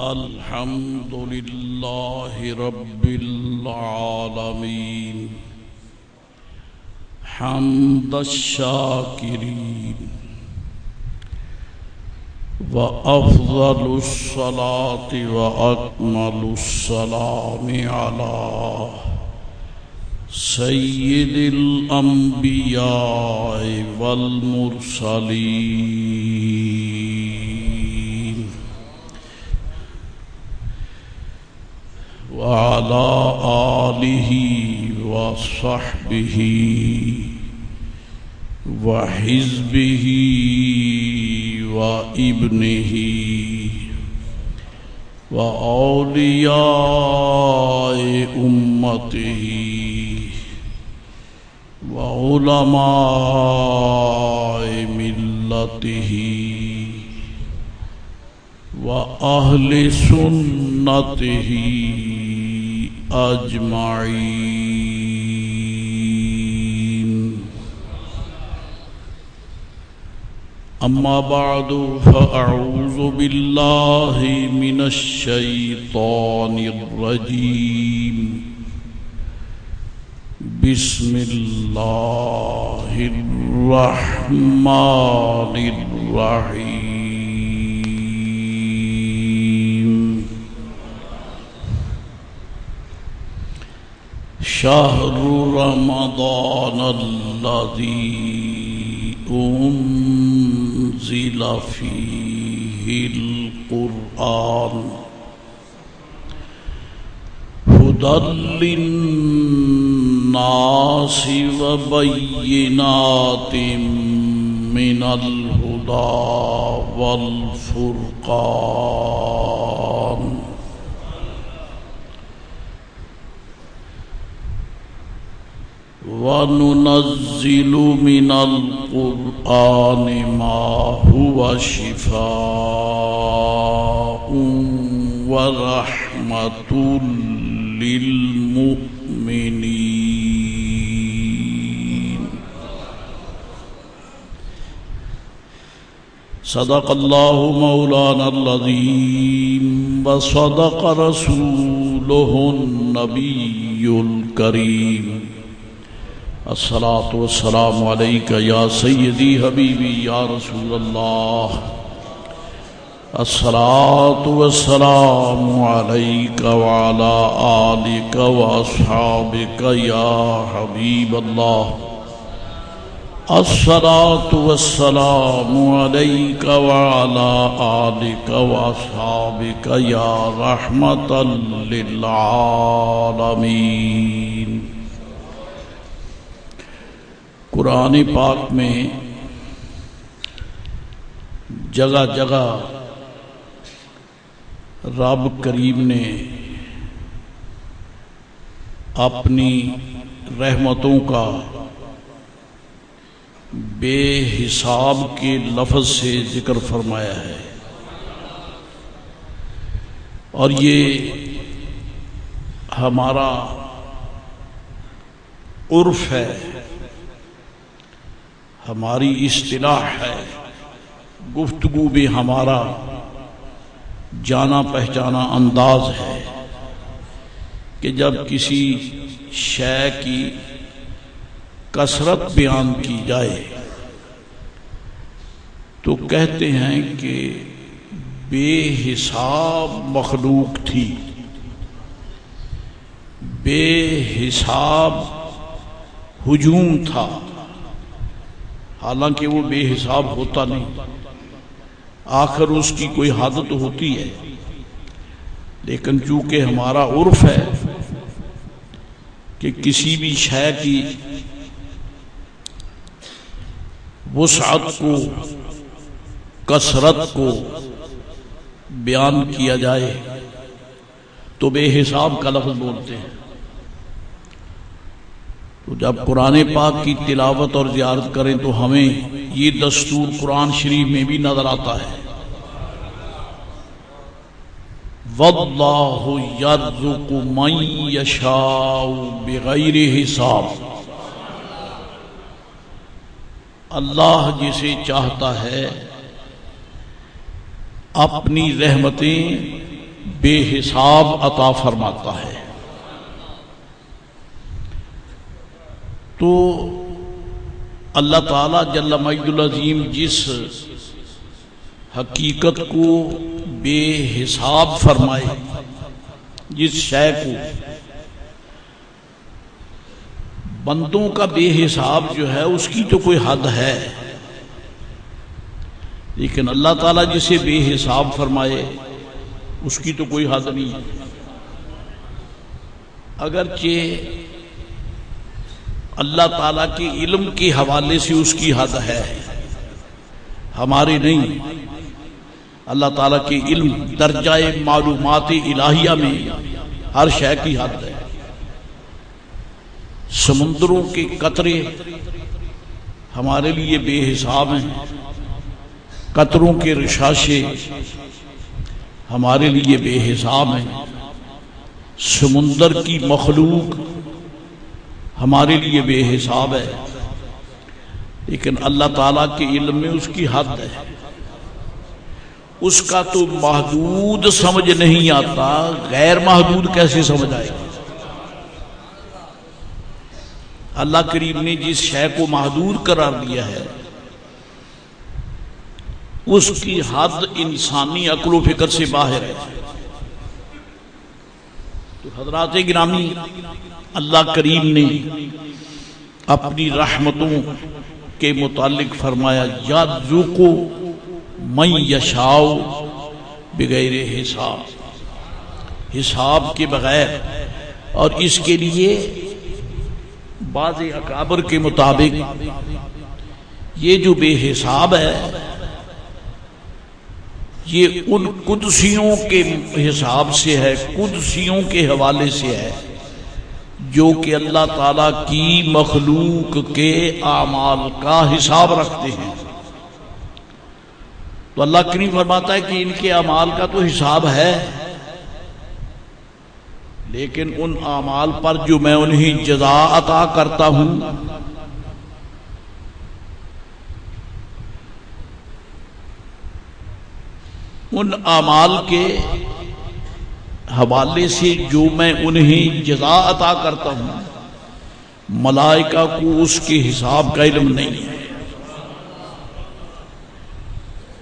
الحمد لله رب العالمين حمد الشاكرين وأفضل الصلاة وأكمل السلام على سيد الأنبياء والمرسلين وعلى آله وصحبه وحزبه وابنه وأولياء أمته وعلماء ملته وأهل سنته أجمعين. أما بعد فأعوذ بالله من الشيطان الرجيم. بسم الله الرحمن الرحيم. شهر رمضان الذي أنزل فيه القرآن هدى للناس وبينات من الهدى والفرقان. وَنُنَزِّلُ مِنَ الْقُرْآنِ مَا هُوَ شِفَاءٌ وَرَحْمَةٌ لِلْمُؤْمِنِينَ. صدق الله مولانا العظيم وصدق رسوله النبي الكريم. الصلاة والسلام عليك يا سيدي حبيبي يا رسول الله. الصلاة والسلام عليك وعلى آلك وأصحابك يا حبيب الله. الصلاة والسلام عليك وعلى آلك وأصحابك يا رحمة للعالمين. قرآن پاک میں جگہ جگہ رب کریم نے اپنی رحمتوں کا بے حساب کے لفظ سے ذکر فرمایا ہے، اور یہ ہمارا عرف ہے، ہماری اصطلاح ہے، گفتگو بھی ہمارا جانا پہچانا انداز ہے کہ جب کسی شے کی کثرت بیان کی جائے تو کہتے ہیں کہ بے حساب مخلوق تھی، بے حساب ہجوم تھا. حالانکہ وہ بے حساب ہوتا نہیں، آخر اس کی کوئی حد تو ہوتی ہے، لیکن چونکہ ہمارا عرف ہے کہ کسی بھی شے کی وسعت کو، کثرت کو بیان کیا جائے تو بے حساب کا لفظ بولتے ہیں. تو جب قرآن پاک کی تلاوت اور زیارت کریں تو ہمیں یہ دستور قرآن شریف میں بھی نظر آتا ہے. وَاللَّهُ يَرْزُقُ مَن يَشَاءُ بِغَيْرِ حِسَابٍ. اللہ جسے چاہتا ہے اپنی رحمتیں بے حساب عطا فرماتا ہے۔ تو اللہ تعالیٰ جل مجد العظیم جس حقیقت کو بے حساب فرمائے، جس شے کو بندوں کا بے حساب جو ہے اس کی تو کوئی حد ہے، لیکن اللہ تعالیٰ جسے بے حساب فرمائے اس کی تو کوئی حد نہیں ہے۔ اگرچہ اللہ تعالیٰ کے علم کے حوالے سے اس کی حد ہے، ہمارے نہیں۔ اللہ تعالیٰ کے علم درجہ معلومات الہیہ میں ہر شے کی حد ہے۔ سمندروں کے قطرے ہمارے لیے بے حساب ہیں، قطروں کے رشاشے ہمارے لیے بے حساب ہیں، سمندر کی مخلوق ہمارے لیے بے حساب ہے، لیکن اللہ تعالیٰ کے علم میں اس کی حد ہے۔ اس کا تو محدود سمجھ نہیں آتا، غیر محدود کیسے سمجھ آئے گا؟ اللہ کریم نے جس شے کو محدود قرار دیا ہے اس کی حد انسانی عقل و فکر سے باہر ہے۔ تو حضرات گرامی، اللہ کریم نے اپنی رحمتوں کے متعلق فرمایا یرزق من یشاء بغیر حساب، حساب کے بغیر۔ اور اس کے لیے بعض اکابر کے مطابق یہ جو بے حساب ہے یہ ان قدسیوں کے حساب سے ہے، قدسیوں کے حوالے سے ہے جو کہ اللہ تعالیٰ کی مخلوق کے اعمال کا حساب رکھتے ہیں۔ تو اللہ کریم فرماتا ہے کہ ان کے اعمال کا تو حساب ہے، لیکن ان اعمال پر جو میں انہیں جزا عطا کرتا ہوں ان اعمال کے حوالے سے جو میں انہیں جزا عطا کرتا ہوں، ملائکہ کو اس کے حساب کا علم نہیں ہے۔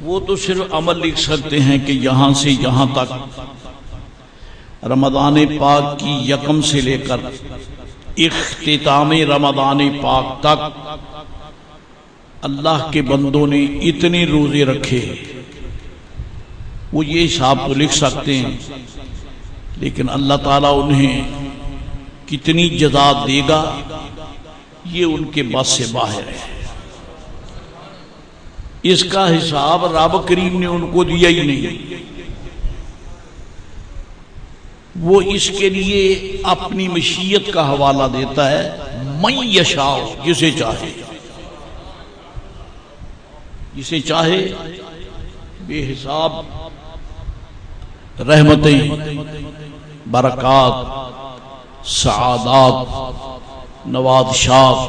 وہ تو صرف عمل لکھ سکتے ہیں کہ یہاں سے یہاں تک، رمضان پاک کی یکم سے لے کر اختتام رمضان پاک تک اللہ کے بندوں نے اتنے روزے رکھے، وہ یہ حساب تو لکھ سکتے ہیں، لیکن اللہ تعالیٰ انہیں کتنی جزا دے گا یہ ان کے بس سے باہر ہے۔ اس کا حساب رب کریم نے ان کو دیا ہی نہیں، وہ اس کے لیے اپنی مشیت کا حوالہ دیتا ہے، من یشاء، جسے چاہے، جسے چاہے بے حساب رحمتیں، برکات، سعادات، نوازشات،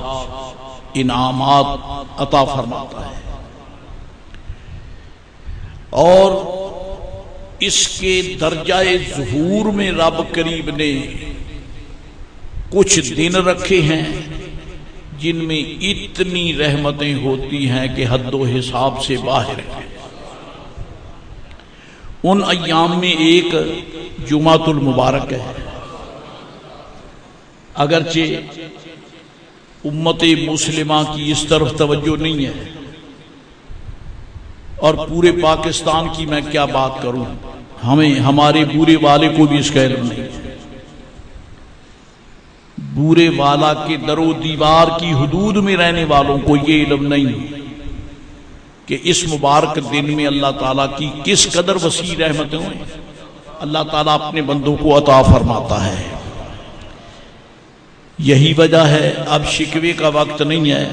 انعامات عطا فرماتا ہے۔ اور اس کے درجہ ظہور میں رب کریم نے کچھ دن رکھے ہیں جن میں اتنی رحمتیں ہوتی ہیں کہ حد و حساب سے باہر ہیں۔ ان ایام میں ایک جمعۃ المبارک ہے، اگرچہ امت مسلمہ کی اس طرف توجہ نہیں ہے، اور پورے پاکستان کی میں کیا بات کروں، ہمارے بورے والے کو بھی اس کا علم نہیں ہے۔ بورے والا کے در و دیوار کی حدود میں رہنے والوں کو یہ علم نہیں کہ اس مبارک دن میں اللہ تعالیٰ کی کس قدر وسیع رحمتیں ہوئیں، اللہ تعالیٰ اپنے بندوں کو عطا فرماتا ہے۔ یہی وجہ ہے، اب شکوے کا وقت نہیں ہے،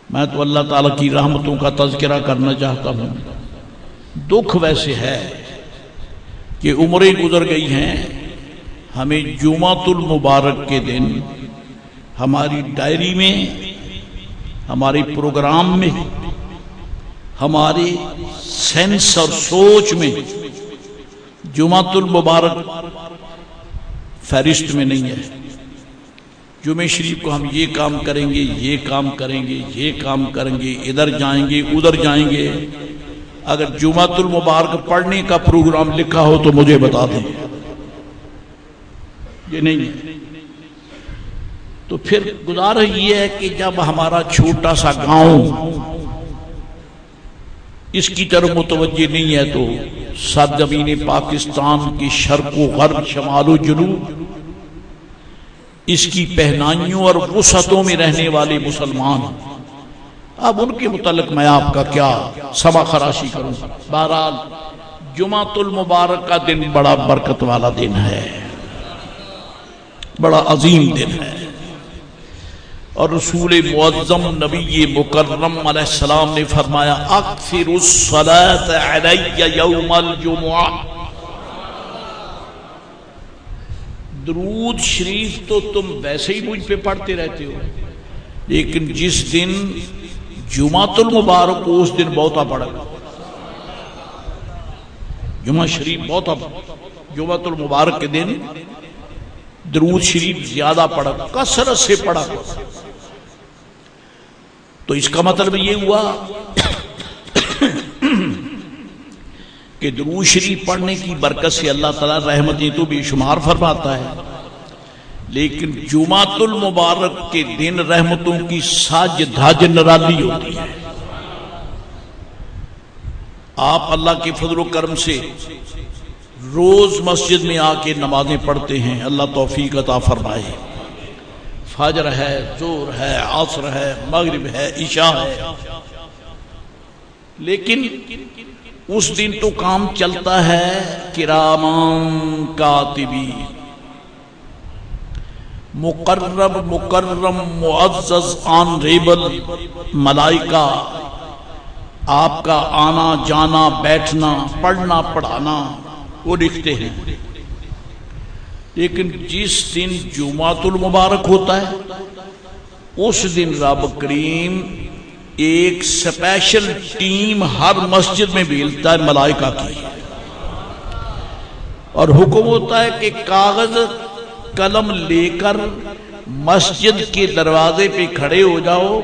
میں تو اللہ تعالیٰ کی رحمتوں کا تذکرہ کرنا چاہتا ہوں۔ دکھ ویسے ہے کہ عمریں گزر گئی ہیں، ہمیں جمعۃ المبارک کے دن ہماری ڈائری میں ہمارے پروگرام میں، ہمارے سینس اور سوچ میں جمعۃ المبارک فہرست میں نہیں ہے۔ جمعہ شریف کو ہم یہ کام کریں گے، یہ کام کریں گے، یہ کام کریں گے، ادھر جائیں گے، ادھر جائیں گے۔ اگر جمعۃ المبارک پڑھنے کا پروگرام لکھا ہو تو مجھے بتا دیں، یہ نہیں ہے۔ تو پھر گزارا یہ ہے کہ جب ہمارا چھوٹا سا گاؤں اس کی طرف متوجہ نہیں ہے تو سرزمین پاکستان کی شرق و غرب، شمال و جنوب، اس کی پہنائیوں اور وسعتوں میں رہنے والے مسلمان، اب ان کے متعلق میں آپ کا کیا سما خراشی کروں۔ بہرحال جمعۃ المبارک کا دن بڑا برکت والا دن ہے، بڑا عظیم دن ہے، اور رسول معظم نبی مکرم علیہ السلام نے فرمایا اکثر الصلاۃ علی یوم الجمعہ۔ درود شریف تو تم ویسے ہی مجھ پہ پڑھتے رہتے ہو، لیکن جس دن جمعۃ المبارک ہو اس دن بہتا پڑھا، جمعہ شریف بہتا، جمعۃ المبارک کے دن درود شریف زیادہ پڑھا، کثرت سے پڑھا۔ تو اس کا مطلب یہ ہوا کہ درود شریف پڑھنے کی برکت سے اللہ تعالیٰ رحمتیں تو بے شمار فرماتا ہے، لیکن جمعۃ المبارک کے دن رحمتوں کی ساج دھاج نرالی ہوتی ہے۔ آپ اللہ کے فضل و کرم سے روز مسجد میں آ کے نمازیں پڑھتے ہیں، اللہ توفیق عطا فرمائے۔ فجر ہے، ظہر ہے، عصر ہے، مغرب ہے، عشاء ہے، لیکن اس دن تو کام چلتا ہے کراماً کاتبین، مقرب مکرم معزز آن ریبل ملائکہ آپ کا آنا جانا بیٹھنا پڑھنا پڑھانا وہ لکھتے ہیں۔ لیکن جس دن جمعۃ المبارک ہوتا ہے اس دن رب کریم ایک سپیشل ٹیم ہر مسجد میں بھیجتا ہے ملائکہ کی، اور حکم ہوتا ہے کہ کاغذ قلم لے کر مسجد کے دروازے پہ کھڑے ہو جاؤ،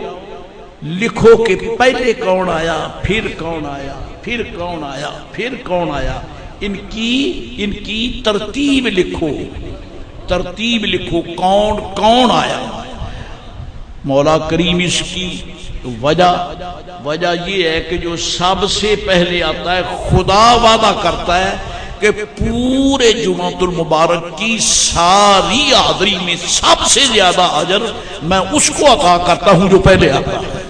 لکھو کہ پہلے کون آیا، پھر کون آیا، پھر کون آیا، پھر کون آیا، ان کی ترتیب لکھو، ترتیب لکھو، کون کون آیا۔ مولا کریم اس کی وجہ یہ ہے کہ جو سب سے پہلے آتا ہے خدا وعدہ کرتا ہے کہ پورے جمعۃ المبارک کی ساری حاضری میں سب سے زیادہ اجر میں اس کو عطا کرتا ہوں جو پہلے آتا ہے۔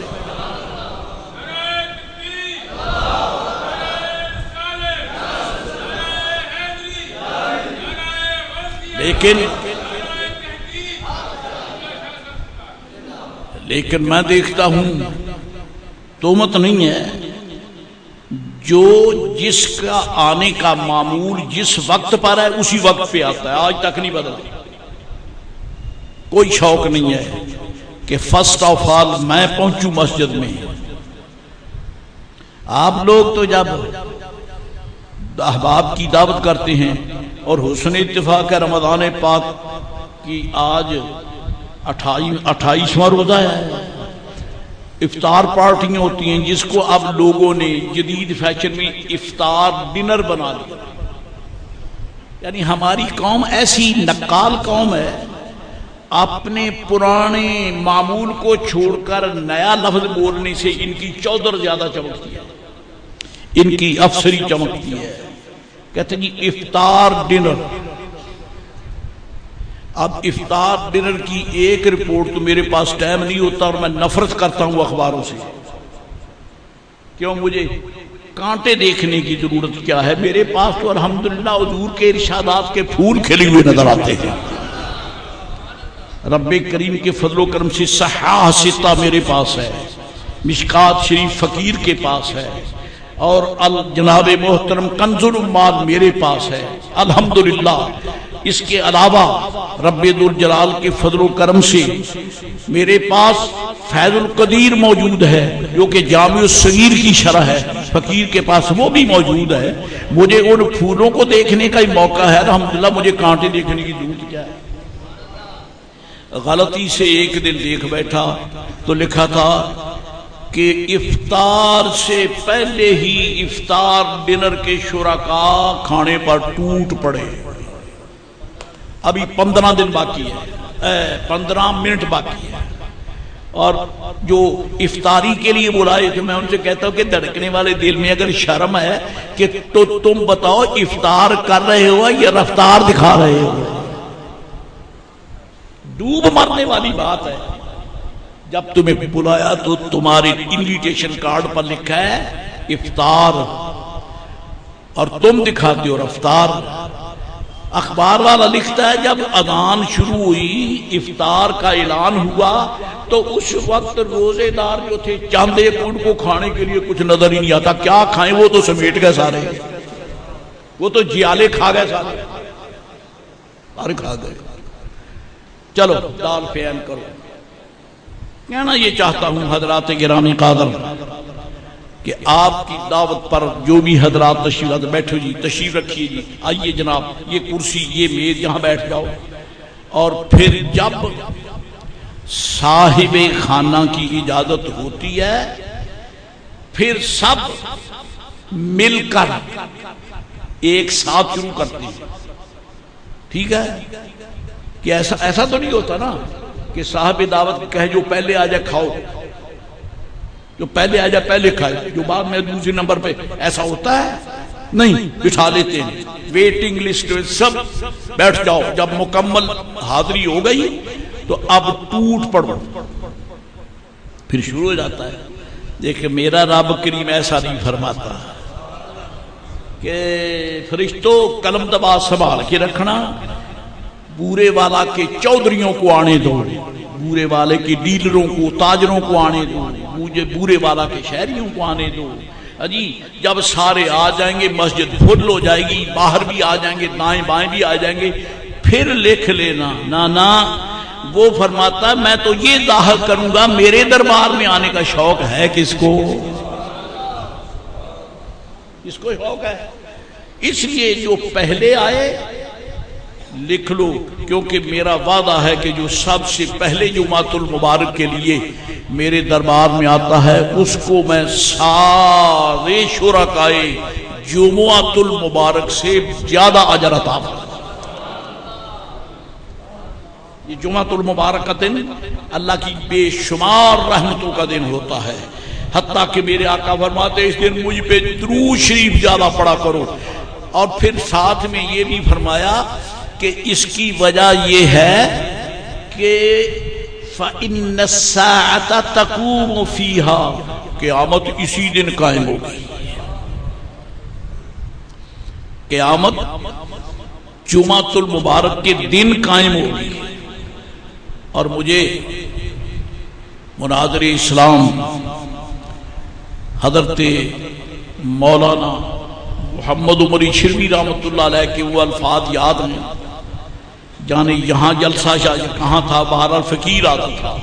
لیکن میں دیکھتا ہوں تہمت نہیں ہے، جو جس کا آنے کا معمول جس وقت پر ہے اسی وقت پہ آتا ہے، آج تک نہیں بدلا۔ کوئی شوق نہیں ہے کہ فرسٹ آف آل میں پہنچوں مسجد میں۔ آپ لوگ تو جب احباب کی دعوت کرتے ہیں اور حسن اتفاق ہے رمضان پاک کی آج 28واں روزہ ہے، افطار پارٹیاں ہوتی ہیں جس کو اب لوگوں نے جدید فیشن میں افطار ڈنر بنا لیا۔ یعنی ہماری قوم ایسی نقال قوم ہے، اپنے پرانے معمول کو چھوڑ کر نیا لفظ بولنے سے ان کی چودر زیادہ چمکتی ہے، ان کی افسری چمکتی ہے۔ کہتے ہیں جی افطار ڈنر۔ اب افطار ڈنر کی ایک رپورٹ تو میرے پاس ٹائم نہیں ہوتا، اور میں نفرت کرتا ہوں اخباروں سے۔ کیوں؟ مجھے کانٹے دیکھنے کی ضرورت کیا ہے؟ میرے پاس تو الحمدللہ حضور کے ارشادات کے پھول کھلے ہوئے نظر آتے ہیں۔ رب کریم کے فضل و کرم سے صحاح ستہ میرے پاس ہے، مشکات شریف فقیر کے پاس ہے، اور جناب محترم کنز العمال میرے پاس ہے الحمدللہ۔ اس کے علاوہ رب ذوالجلال کے فضل و کرم سے میرے پاس فیض القدیر موجود ہے جو کہ جامع الصغیر کی شرح ہے، فقیر کے پاس وہ بھی موجود ہے۔ مجھے ان پھولوں کو دیکھنے کا ہی موقع ہے، الحمدللہ، مجھے کانٹے دیکھنے کی ضرورت کیا ہے؟ غلطی سے ایک دن دیکھ بیٹھا تو لکھا تھا کہ افطار سے پہلے ہی افطار ڈنر کے شرکاء کھانے پر ٹوٹ پڑے۔ ابھی 15 دن باقی ہے، 15 منٹ باقی ہے، اور جو افطاری کے لیے بلائے تھے میں ان سے کہتا ہوں کہ دھڑکنے والے دل میں اگر شرم ہے کہ تو تم بتاؤ افطار کر رہے ہو یا رفتار دکھا رہے ہو؟ ڈوب مرنے والی بات ہے۔ جب تمہیں بلایا تو تمہارے انویٹیشن کارڈ پر لکھا ہے افطار، اور تم دکھاتے ہو رفتار۔ اخبار والا لکھتا ہے جب اذان شروع ہوئی، افطار کا اعلان ہوا، تو اس وقت روزے دار جو تھے چاند ایک ان کو کھانے کے لیے کچھ نظر ہی نہیں آتا، کیا کھائیں؟ وہ تو سمیٹ گئے سارے، وہ تو جیالے کھا گئے سارے کھا گئے۔ چلو دال فین کرو۔ کہنا یہ چاہتا ہوں حضرات گرامی قادر کہ آپ کی دعوت پر جو بھی حضرات تشریف لاتے، بیٹھو جی، تشریف رکھیے جی، آئیے جناب، یہ کرسی یہ میز یہاں بیٹھ جاؤ، اور پھر جب صاحب خانہ کی اجازت ہوتی ہے پھر سب مل کر ایک ساتھ شروع کرتے ہیں۔ ٹھیک ہے کہ ایسا تو نہیں ہوتا نا کہ صاحب دعوت کہے جو پہلے آ جائے کھاؤ، جو پہلے آ جائے پہلے کھائے، جو بعد میں دوسرے نمبر پہ، ایسا ہوتا ہے؟ نہیں، بٹھا لیتے ہیں ویٹنگ لسٹ، سب بیٹھ جاؤ۔ جب مکمل حاضری ہو گئی تو اب ٹوٹ پڑو، پھر شروع ہو جاتا ہے۔ دیکھیں میرا رب کریم ایسا نہیں فرماتا کہ فرشتوں قلم دبا سنبھال کے رکھنا، بورے والا کے چودھریوں کو آنے دو، بورے والے کے ڈیلروں کو، تاجروں کو آنے دو، مجھے بورے والا کے شہریوں کو آنے دو۔ جی جب سارے آ جائیں گے مسجد فل ہو جائے گی، باہر بھی آ جائیں گے، دائیں بائیں بھی آ جائیں گے، پھر لکھ لینا۔ نا وہ فرماتا ہے میں تو یہ ظاہر کروں گا میرے دربار میں آنے کا شوق ہے کس کو؟ اس کو شوق ہے، اس لیے جو پہلے آئے لکھ لو، کیونکہ میرا وعدہ ہے کہ جو سب سے پہلے جمعۃ المبارک کے لیے میرے دربار میں آتا ہے اس کو میں سارے شرکائے جمعۃ المبارک سے زیادہ اجر عطا فرماؤں۔ یہ جمعۃ المبارک کا دن اللہ کی بے شمار رحمتوں کا دن ہوتا ہے، حتیٰ کہ میرے آقا فرماتے اس دن مجھ پہ درود شریف زیادہ پڑھا کرو، اور پھر ساتھ میں یہ بھی فرمایا کہ اس کی وجہ یہ ہے کہ فَإِنَّ السَّاعَةَ تَقُومُ فِيهَا، قیامت اسی دن قائم ہوگی۔ قیامت جمعۃ المبارک کے دن قائم ہوگی۔ اور مجھے مناظر اسلام حضرت مولانا محمد عمری شربی رحمۃ اللہ علیہ کے وہ الفاظ یاد ہیں، جانے یہاں جلسہ شاہ کہاں تھا، بہرحال فقیر آتا تھا،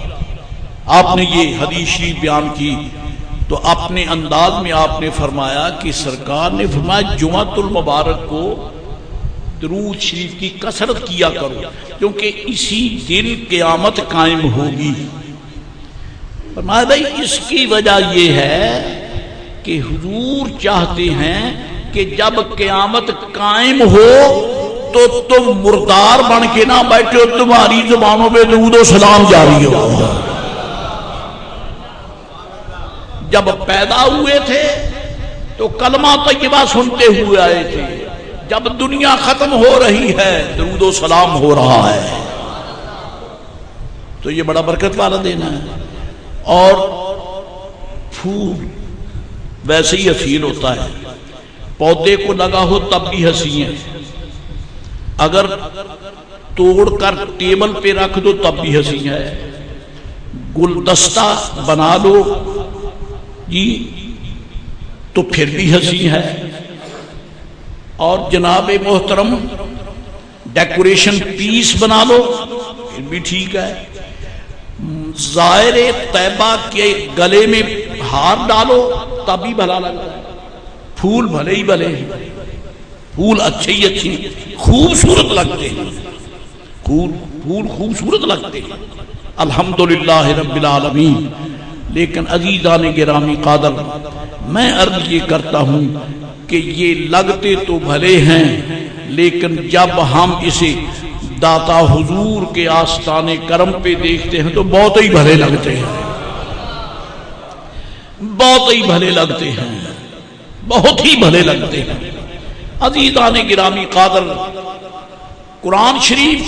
آپ نے یہ حدیث شریف بیان کی تو اپنے انداز میں آپ نے فرمایا کہ سرکار نے فرمایا جمعۃ المبارک کو درود شریف کی کثرت کیا کرو کیونکہ اسی دن قیامت قائم ہوگی۔ فرمایا بھائی اس کی وجہ یہ ہے کہ حضور چاہتے ہیں کہ جب قیامت قائم ہو تو تم مردار بن کے نہ بیٹھے ہو، تمہاری زبانوں پہ درود و سلام جاری ہو۔ جب پیدا ہوئے تھے تو کلمہ طیبہ سنتے ہوئے آئے تھے، جب دنیا ختم ہو رہی ہے درود و سلام ہو رہا ہے، تو یہ بڑا برکت والا دن ہے۔ اور پھول ویسے ہی حسین ہوتا ہے، پودے کو لگا ہو تب بھی حسین ہے، اگر توڑ کر ٹیبل پہ رکھ دو تب بھی حسین ہے، گلدستہ بنا لو جی تو پھر بھی حسین ہے۔ اور جناب محترم ڈیکوریشن پیس بنا لو پھر بھی ٹھیک ہے، زائر طیبہ کے گلے میں ہار ڈالو تب بھی بھلا لگتا ہے، پھول بھلے ہی بھلے ہیں، پھول اچھے ہی اچھے خوبصورت لگتے ہیں، پھول خوبصورت لگتے ہیں، الحمدللہ رب العالمین۔ لیکن عزیزان گرامی قادر، میں عرض یہ کرتا ہوں کہ یہ لگتے تو بھلے ہیں، لیکن جب ہم اسے داتا حضور کے آستانے کرم پہ دیکھتے ہیں تو بہت ہی بھلے لگتے ہیں، بہت ہی بھلے لگتے ہیں، بہت ہی بھلے لگتے ہیں۔ عزیزان گرامی قادر، قرآن شریف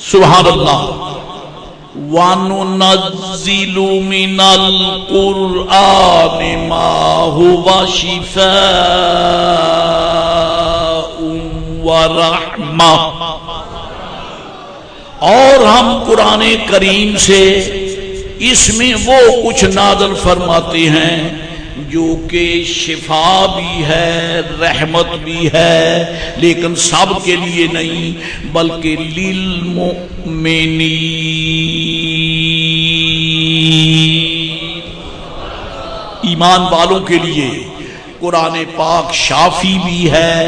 سبحان اللہ، وَنُنَزِّلُ مِنَ الْقُرْآنِ مَا هُوَ شِفَاءٌ وَرَحْمَةٌ، اور ہم قرآن کریم سے اس میں وہ کچھ نازل فرماتے ہیں جو کہ شفا بھی ہے، رحمت بھی ہے، لیکن سب کے لیے نہیں بلکہ للمؤمنین، ایمان والوں کے لیے۔ قرآن پاک شافی بھی ہے،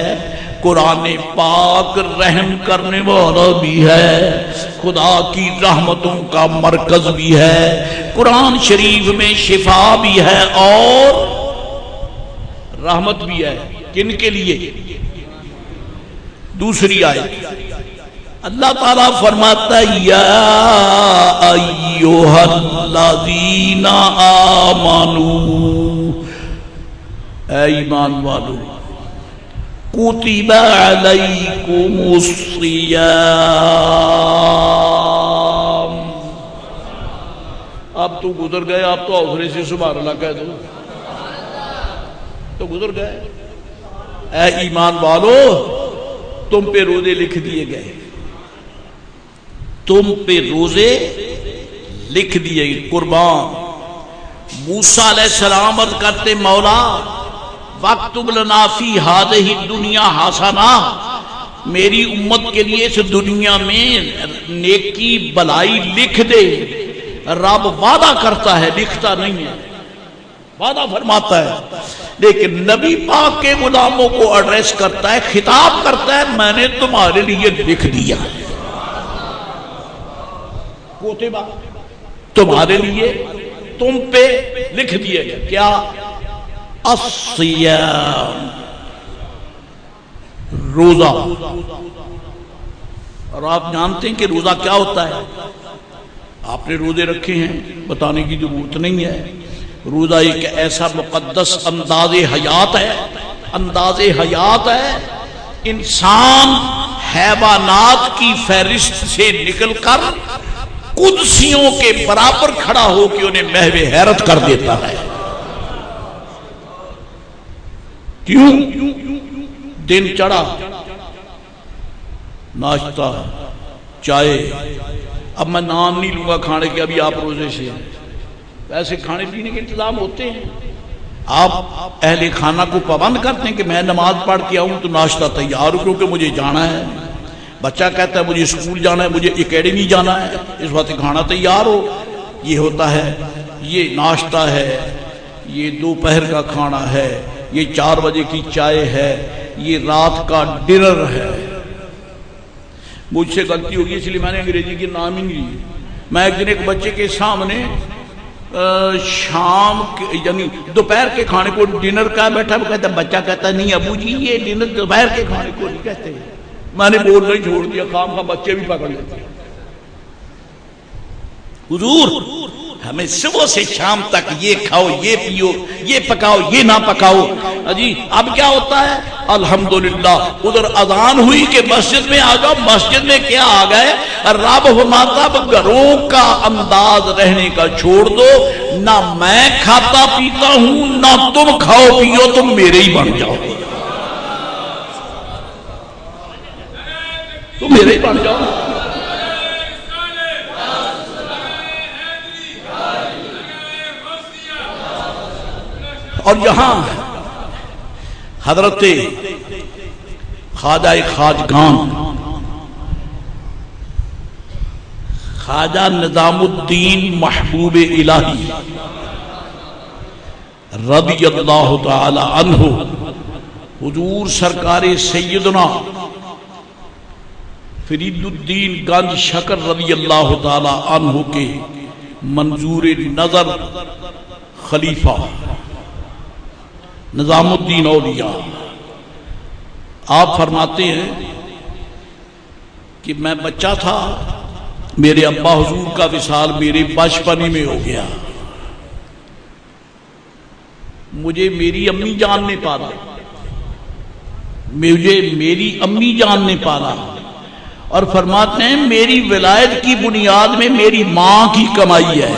قرآن پاک رحم کرنے والا بھی ہے، خدا کی رحمتوں کا مرکز بھی ہے، قرآن شریف میں شفا بھی ہے اور رحمت بھی ہے۔ کن کے لیے؟ دوسری آیت اللہ تعالیٰ فرماتا ہے یا ایھا الذین آمنوا، اے ایمان والو، کتب علیکم الصیام، اب تو گزر گئے، آپ تو حوصلے سے سبحان اللہ کہہ دو، تو گزر گئے۔ اے ایمان والو، تم پہ روزے لکھ دیے گئے، تم پہ روزے لکھ دیے گئے، قربان۔ موسیٰ علیہ السلام عرض کرتے مولا وَاکْتُبْ لَنَا فِی ہَذِہِ الدُّنْیَا حَسَنَۃً، میری امت کے لیے اس دنیا میں نیکی بلائی لکھ دے۔ رب وعدہ کرتا ہے، لکھتا نہیں ہے، وعدہ فرماتا ہے، لیکن نبی پاک کے غلاموں کو ایڈریس کرتا ہے، خطاب کرتا ہے، میں نے تمہارے لیے لکھ دیا ہے، کوتبہ تمہارے لیے، تم پہ لکھ دیا گیا۔ کیا؟ الصیام، روزہ۔ اور آپ جانتے ہیں کہ روزہ کیا ہوتا ہے؟ آپ نے روزے رکھے ہیں، بتانے کی ضرورت نہیں ہے۔ روزہ ایک ایسا مقدس انداز حیات ہے، انداز حیات ہے، انسان حیوانات کی فہرست سے نکل کر قدسیوں کے برابر کھڑا ہو کے انہیں محو حیرت کر دیتا ہے۔ کیوں؟ دن چڑھا، ناشتہ، چائے، اب میں نام نہیں لوں گا کھانے کے، ابھی آپ روزے سے ہیں، ویسے کھانے پینے کے انتظام ہوتے ہیں، آپ اہل خانہ کو پابند کرتے ہیں کہ میں نماز پڑھ کے آؤں تو ناشتہ تیار ہو کیونکہ مجھے جانا ہے، بچہ کہتا ہے مجھے اسکول جانا ہے، مجھے اکیڈمی جانا ہے، اس وقت کھانا تیار ہو۔ یہ ہوتا ہے، یہ ناشتہ ہے، یہ دوپہر کا کھانا ہے، یہ 4 بجے کی چائے ہے، یہ رات کا ڈنر ہے۔ مجھ سے غلطی ہوگی اس لیے میں نے انگریزی کے نام ہی نہیں لیے۔ میں ایک دن ایک بچے کے سامنے شام یعنی دوپہر کے کھانے کو ڈنر کا بیٹھا، وہ کہتا ہے، بچہ کہتا ہے نہیں ابو جی یہ ڈنر دوپہر کے کھانے کو نہیں کہتے۔ میں نے بولنا ہی چھوڑ دیا، خام خواہ بچے بھی پکڑ لیتے ہیں۔ حضور ہمیں صبح سے شام تک یہ کھاؤ، یہ پیو، یہ پکاؤ، یہ نہ پکاؤ۔ جی اب کیا ہوتا ہے؟ الحمدللہ ادھر اذان ہوئی کہ مسجد میں آ جاؤ، مسجد میں کیا آ گئے؟ رب فرماتا گھروں کا انداز رہنے کا چھوڑ دو، نہ میں کھاتا پیتا ہوں نہ تم کھاؤ پیو، تم میرے ہی بن جاؤ، تم میرے ہی بن جاؤ۔ اور یہاں حضرت خواجہ خواجگان خواجہ نظام الدین محبوب الہی رضی اللہ تعالی عنہ حضور سرکار سیدنا فرید الدین گنج شکر رضی اللہ تعالی عنہ کے منظور نظر خلیفہ نظام الدین اولیاء آپ فرماتے ہیں کہ میں بچہ تھا، میرے ابا حضور کا وصال میرے بچپن میں ہو گیا، مجھے میری امی جان نے پالا، مجھے میری امی جان نے پالا، اور فرماتے ہیں میری ولایت کی بنیاد میں میری ماں کی کمائی ہے۔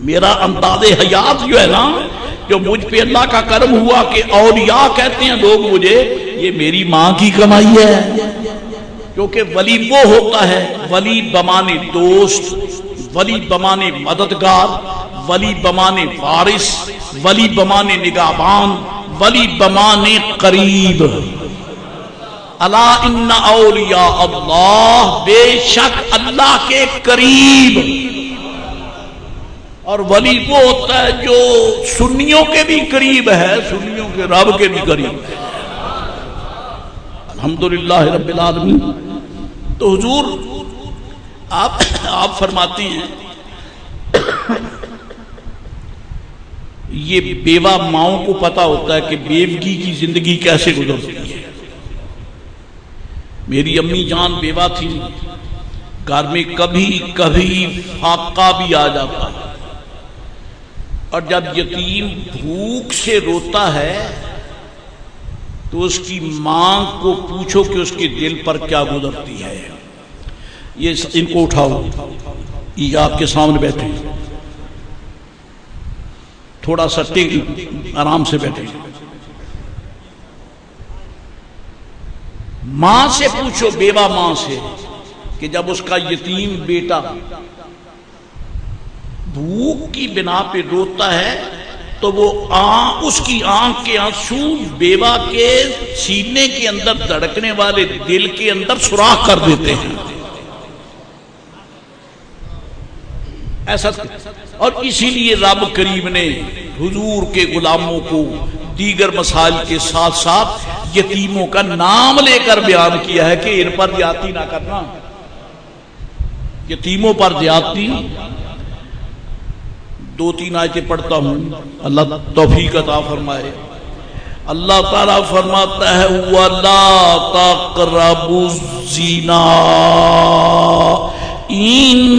میرا انداز حیات جو ہے نا، جو مجھ پہ اللہ کا کرم ہوا کہ اولیاء کہتے ہیں لوگ مجھے، یہ میری ماں کی کمائی ہے۔ کیونکہ ولی وہ ہوتا ہے، ولی بمانے دوست، ولی بمانے مددگار، ولی بمانے وارث، ولی بمانے نگہبان، ولی بمانے قریب۔ الا ان اولیاء اللہ، بے شک اللہ کے قریب۔ اور ولی وہ ہوتا ہے جو سنیوں کے بھی قریب ہے، سنیوں کے رب کے بھی قریب ہے۔ الحمدللہ رب العالمین۔ تو حضور آپ فرماتے ہیں یہ بیوہ ماؤں کو پتا ہوتا ہے کہ بیوگی کی زندگی کیسے گزرتی ہے۔ میری امی جان بیوہ تھی، گھر میں کبھی کبھی فاقہ بھی آ جاتا، اور جب یتیم بھوک سے روتا ہے تو اس کی ماں کو پوچھو کہ اس کے دل پر کیا گزرتی ہے۔ یہ ان کو اٹھاؤ، یہ آپ کے سامنے بیٹھے، تھوڑا سا آرام سے بیٹھے۔ ماں سے پوچھو، بیوہ ماں سے، کہ جب اس کا یتیم بیٹا بھوک کی بنا پہ روتا ہے تو وہ اس کی آنکھ کے آنسو بیوہ کے سینے کے اندر دھڑکنے والے دل کے اندر سوراخ کر دیتے ہیں۔ ایسا، اور اسی لیے رب کریم نے حضور کے غلاموں کو دیگر مسائل کے ساتھ ساتھ یتیموں کا نام لے کر بیان کیا ہے کہ ان پر زیادتی نہ کرنا، یتیموں پر زیادتی۔ دو تین آیتیں پڑھتا ہوں، اللہ توفیق عطا فرمائے۔ اللہ تعالیٰ فرماتا ہے وَلَا تَقْرَبُوا الزِّنَا إِنَّهُ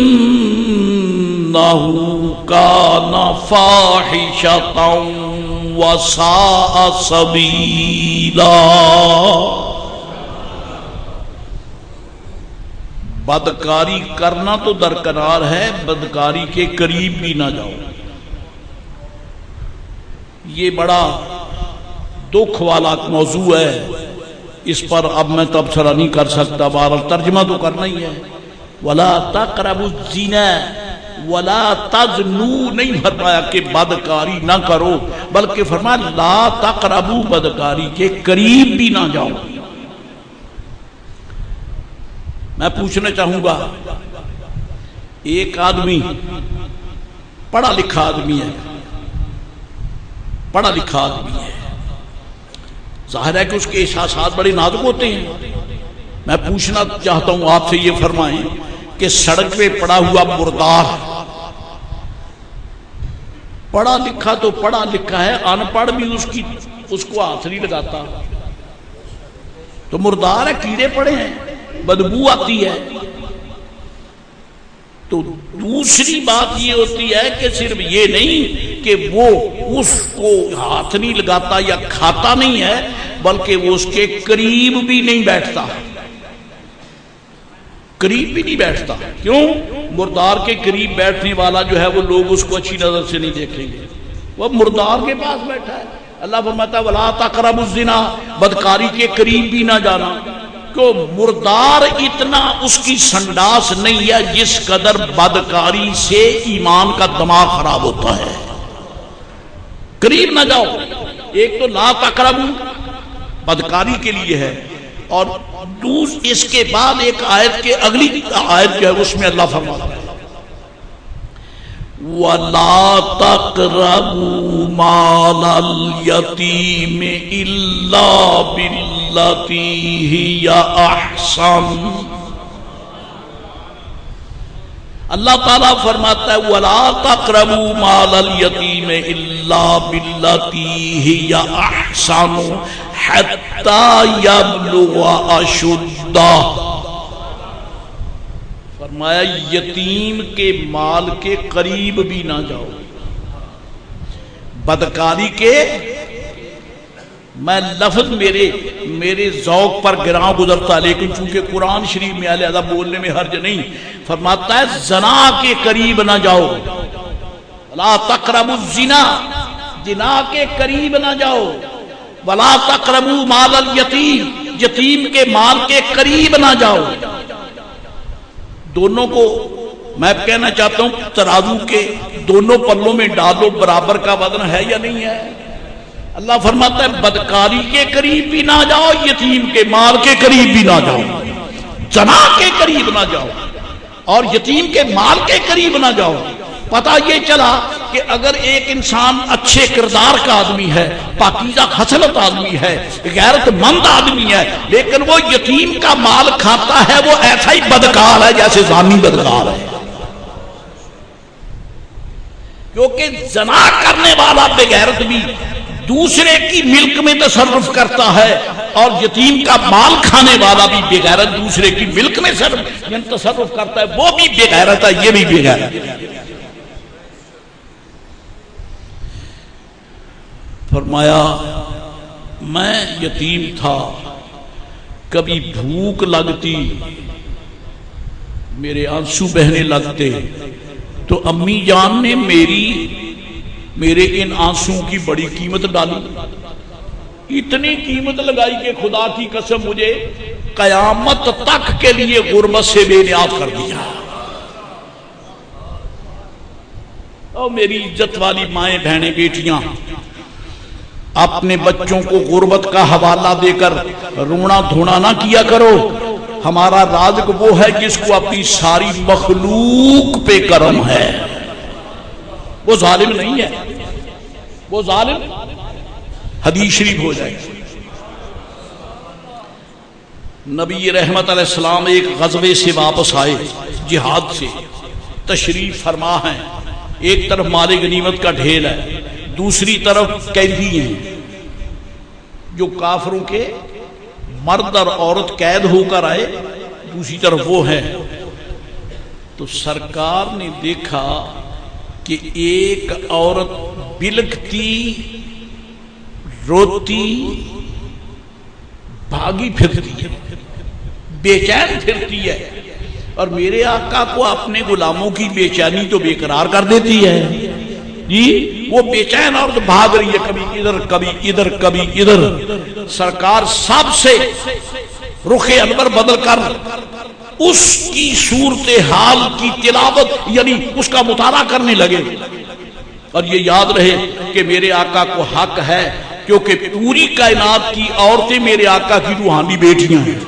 كَانَ فَاحِشَةً وَسَاءَ سَبِيلًا۔ بدکاری کرنا تو درکنار ہے، بدکاری کے قریب بھی نہ جاؤ۔ یہ بڑا دکھ والا موضوع ہے، اس پر اب میں تبصرہ نہیں کر سکتا، بہرحال ترجمہ تو کرنا ہی ہے۔ وَلَا تَقْرَبُوا الزِّنَا، وَلَا تَزْنُوا نہیں فرمایا کہ بدکاری نہ کرو، بلکہ فرمایا لا تقربوا، بدکاری کے قریب بھی نہ جاؤ۔ میں پوچھنا چاہوں گا، ایک آدمی پڑھا لکھا آدمی ہے، پڑھا لکھا آدمی ہے، ظاہر ہے کہ اس کے احساسات بڑے نازک ہوتے ہیں۔ میں پوچھنا چاہتا ہوں آپ سے، یہ فرمائیں کہ سڑک پہ پڑا ہوا مردار، پڑھا لکھا تو پڑھا لکھا ہے، ان پڑھ بھی اس کو ہاتھ نہیں لگاتا، تو مردار ہے، کیڑے پڑے ہیں، بدبو آتی ہے۔ تو دوسری بات یہ ہوتی ہے کہ صرف یہ نہیں کہ وہ اس کو ہاتھ نہیں لگاتا یا کھاتا نہیں ہے، بلکہ وہ اس کے قریب بھی نہیں بیٹھتا، قریب بھی نہیں بیٹھتا۔ کیوں؟ مردار کے قریب بیٹھنے والا جو ہے وہ لوگ اس کو اچھی نظر سے نہیں دیکھیں گے، وہ مردار کے پاس بیٹھا ہے۔ اللہ فرماتا ہے وَلَا تَقْرَبُوا الزِّنَا، بدکاری کے قریب بھی نہ جانا۔ کہ مردار اتنا اس کی سنڈاس نہیں ہے جس قدر بدکاری سے ایمان کا دماغ خراب ہوتا ہے۔ قریب نہ جاؤ، ایک تو لا تقربوا، بدکاری کے لیے ہے. اور اس کے بعد ایک آیت کے اگلی آیت جو ہے اس میں اللہ فرماتا ہے وَلَا تَقْرَبُوا مَالَ الْيَتِيمِ إِلَّا بِالَّتِي هِيَ أَحْسَنُ. اللہ تعالیٰ فرماتا ہے وَلَا تَقْرَبُوا مَالَ الْيَتِيمِ إِلَّا بِالَّتِي هِيَ أَحْسَنُ حَتَّى يَبْلُغَ أَشُدَّهُ. فرمایا یتیم کے مال کے قریب بھی نہ جاؤ. بدکاری کے میں لفظ میرے ذوق پر گراں گزرتا لیکن چونکہ قرآن شریف میں لہذا بولنے میں حرج نہیں. فرماتا ہے زنا کے قریب نہ جاؤ. لا تقربوا الزنا, زنا کے قریب نہ جاؤ. ولا تقربوا مال الیتیم, یتیم کے مال کے قریب نہ جاؤ. دونوں کو میں کہنا چاہتا ہوں ترازو کے دونوں پلوں میں ڈالو, برابر کا وزن ہے یا نہیں ہے؟ اللہ فرماتا ہے بدکاری کے قریب بھی نہ جاؤ, یتیم کے مال کے قریب بھی نہ جاؤ, زنا کے قریب نہ جاؤ اور یتیم کے مال کے قریب نہ جاؤ. پتہ یہ چلا کہ اگر ایک انسان اچھے کردار کا آدمی ہے, پاکیزہ خصلت آدمی ہے, غیرت مند آدمی ہے, لیکن وہ یتیم کا مال کھاتا ہے, وہ ایسا ہی بدکار ہے جیسے زانی بدکار ہے. کیونکہ زنا کرنے والا بے غیرت بھی دوسرے کی ملک میں تصرف کرتا ہے اور یتیم کا مال کھانے والا بھی بے غیرت دوسرے کی ملک میں تصرف کرتا ہے, وہ بھی بے غیرت ہے, یہ بھی بے غیرت ہے. فرمایا میں یتیم تھا, کبھی بھوک لگتی میرے آنسو بہنے لگتے تو امی جان نے میرے ان آنسوں کی بڑی قیمت ڈالی, اتنی قیمت لگائی کہ خدا کی قسم مجھے قیامت تک کے لیے غربت سے بے نیاز کر دیا. اور میری عزت والی مائیں بہنیں بیٹیاں, اپنے بچوں کو غربت کا حوالہ دے کر رونا دھونا نہ کیا کرو. ہمارا رازق وہ ہے جس کو اپنی ساری مخلوق پہ کرم ہے, وہ ظالم نہیں ہے. وہ ظالم حدیث شریف ہو جائے. نبی رحمت علیہ السلام ایک غزوے سے واپس آئے, جہاد سے تشریف فرما ہیں. ایک طرف مال غنیمت کا ڈھیر ہے, دوسری طرف قیدی ہیں جو کافروں کے مرد اور عورت قید ہو کر آئے, دوسری طرف وہ ہیں. تو سرکار نے دیکھا کہ ایک عورت بلکتی روتی بھاگی پھرتی ہے, بے چین پھرتی ہے, اور میرے آقا کو اپنے غلاموں کی بے چینی تو بے قرار کر دیتی ہے. جی وہ بے چین اور بھاگ رہی ہے, کبھی ادھر کبھی ادھر کبھی ادھر. سرکار سب سے رخ انور بدل کر اس کی صورتحال کی تلاوت یعنی اس کا مطالعہ کرنے لگے. اور یہ یاد رہے کہ میرے آقا کو حق ہے کیونکہ پوری کائنات کی عورتیں میرے آقا کی روحانی بیٹیاں ہیں.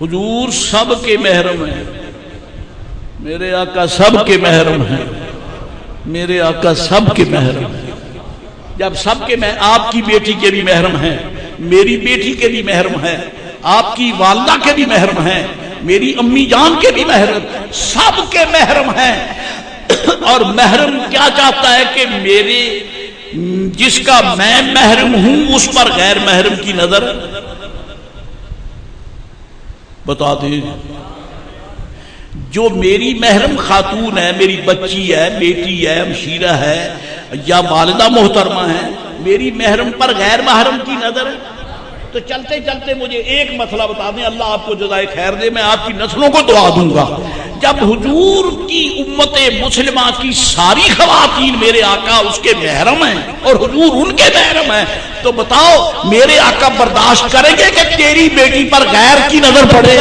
حضور سب کے محرم ہیں, میرے آقا سب کے محرم ہیں, میرے آقا سب کے محرم ہیں. جب سب کے آپ کی بیٹی کے بھی محرم ہیں, میری بیٹی کے بھی محرم ہیں, آپ کی والدہ کے بھی محرم ہیں, میری امی جان کے بھی محرم, سب کے محرم ہیں. اور محرم کیا چاہتا ہے کہ میرے جس کا میں محرم ہوں اس پر غیر محرم کی نظر بتا دیں. جو میری محرم خاتون ہے, میری بچی ہے, بیٹی ہے, ہمشیرہ ہے یا والدہ محترمہ ہے, میری محرم پر غیر محرم کی نظر ہے. تو چلتے چلتے مجھے ایک مسئلہ بتا دیں, اللہ آپ کو جزائے خیر دے, میں آپ کی نسلوں کو دعا دوں گا. جب حضور کی امت مسلمہ کی ساری خواتین میرے آقا اس کے محرم ہیں اور حضور ان کے محرم ہیں, تو بتاؤ میرے آقا برداشت کریں گے کہ تیری بیٹی پر غیر کی نظر پڑے؟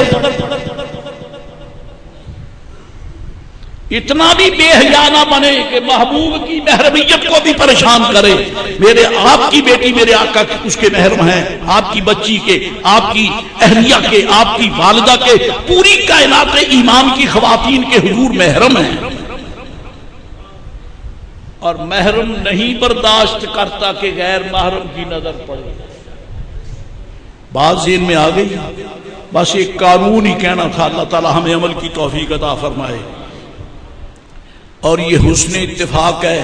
اتنا بھی بے حیا نہ بنے کہ محبوب کی محرمیت کو بھی پریشان کرے. میرے آپ کی بیٹی میرے آقا اس کے محرم ہیں، آپ کی بچی کے، آپ کی اہلیہ کے، آپ کی والدہ کے، پوری کائنات ایمان کی خواتین کے حضور محرم ہیں. اور محرم نہیں برداشت کرتا کہ غیر محرم کی نظر پڑے. بات ذہن میں آ گئی؟ بس ایک قانون ہی کہنا تھا. اللہ تعالی ہمیں عمل کی توفیق عطا فرمائے. اور یہ حسن اتفاق ہے.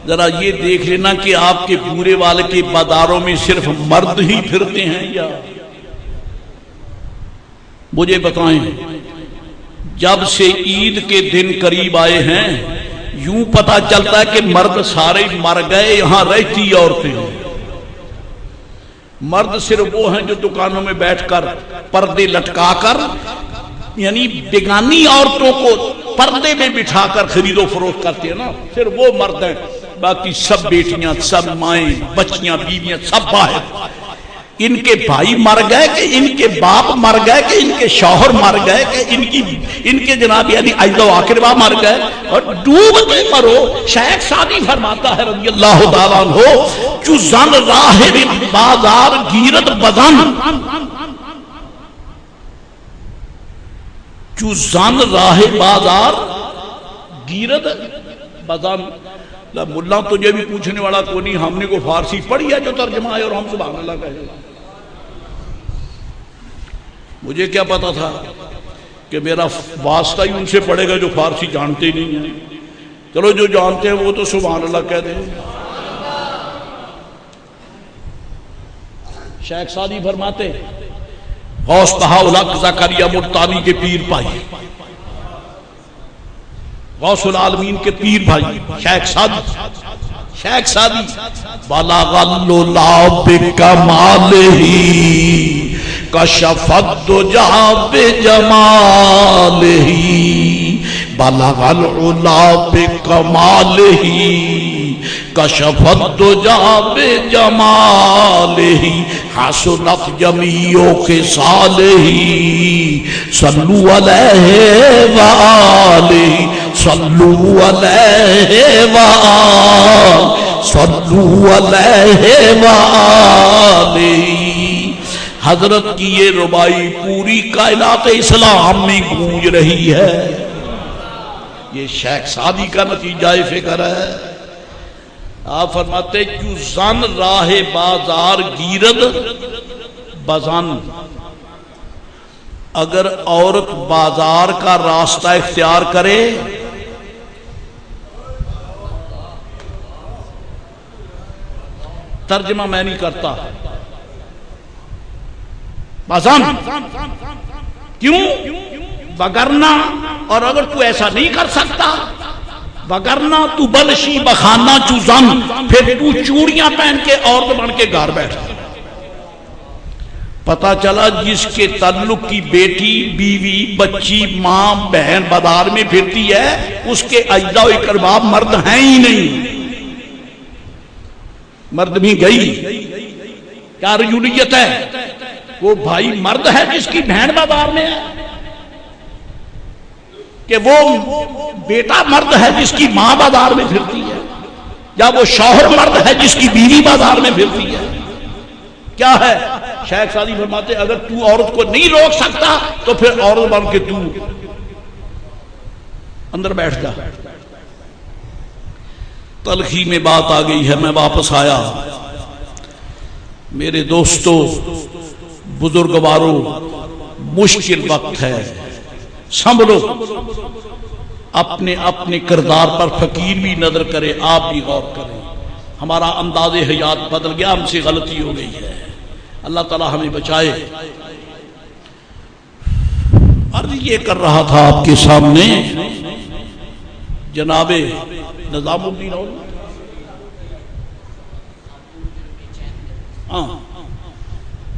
ذرا یہ دیکھ لینا کہ آپ کے بورے والے کے بازاروں میں صرف مرد ہی پھرتے ہیں یا مجھے بتائیں. جب سے عید کے دن قریب آئے ہیں یوں پتا چلتا ہے کہ مرد سارے مر گئے، یہاں رہتی عورتیں ہیں. مرد صرف وہ ہیں جو دکانوں میں بیٹھ کر پردے لٹکا کر، یعنی بیگانی عورتوں کو پردے میں بٹھا کر خرید و فروخت کرتے ہیں نا، صرف وہ مرد ہیں. باقی سب بیٹیاں، سب مائیں، بچیاں، بیویاں سب باہر. ان کے بھائی مر گئے کہ ان کے باپ مر گئے کہ ان کے شوہر مر گئے کہ ان کے جناب یعنی اجداد و اقربا مر گئے، اور ڈوبتے مرو. شیخ سعدی فرماتا ہے رضی اللہ تعالیٰ عنہ، جو زن راہ بازار گیرت بدن، جو زن راہ بازار گیرت بدن. ملا تجھے بھی پوچھنے والا کو نہیں، ہم نے کو فارسی پڑھی ہے جو ترجمہ ہے اور ہم سبحان اللہ کہے. مجھے کیا پتا تھا کہ میرا واسطہ ہی ان سے پڑے گا جو فارسی جانتے ہی نہیں ہیں. چلو جو جانتے ہیں وہ تو سبحان اللہ کہہ دیں. شیخ سعدی فرماتے غوث بہاءالحق زکریا ملتانی کے پیر بھائی، غوث العالمین کے پیر بھائی شیخ سعدی بلغ اللؤلؤ بکمالہ کشف الدجی بجمالہ، بلغ اللؤلؤ بکمالہ کشف الدجی بجمالہ، حسنت جمیع خصالہ صلو علیہ وآلہ، صلو علیہ وآلہ، صلو علیہ وآلہ. حضرت کی یہ ربائی پوری کائنات اسلام میں گونج رہی ہے. یہ شیخ سعدی کا نتیجہ فکر ہے. آپ فرماتے جو زن راہ بازار گیرد بزن، اگر عورت بازار کا راستہ اختیار کرے ترجمہ میں نہیں کرتا، بازن کیوں وگرنہ، اور اگر تو ایسا نہیں کر سکتا وگرنہ تو بلشی بخانہ چوزن، پھر تو چوڑیاں پہن کے عورت بن کے گھر بیٹھ. پتا چلا جس کے تعلق کی بیٹی، بیوی، بچی، ماں، بہن بازار میں پھرتی ہے اس کے اجداد و اقربا مرد ہیں ہی نہیں. مرد بھی گئی، کیا رجولیت ہے؟ وہ بھائی مرد ہے جس کی بہن بازار میں ہے، کہ وہ بیٹا مرد ہے جس کی ماں بازار میں پھرتی ہے، یا وہ شوہر مرد ہے جس کی بیوی بازار میں پھرتی ہے. کیا ہے؟ شیخ سعدی فرماتے اگر تو عورت کو نہیں روک سکتا تو پھر عورت بن کے تو اندر بیٹھ جا. تلخی میں بات آ گئی ہے، میں واپس آیا. میرے دوستو، بزرگوارو، مشکل وقت ہے، سنبھلو. اپنے اپنے کردار پر فقیر بھی نظر کرے، آپ بھی غور کریں. ہمارا انداز حیات بدل گیا، ہم سے غلطی ہو گئی ہے. اللہ تعالی ہمیں بچائے. عرض یہ کر رہا تھا آپ کے سامنے، جناب نظام الدین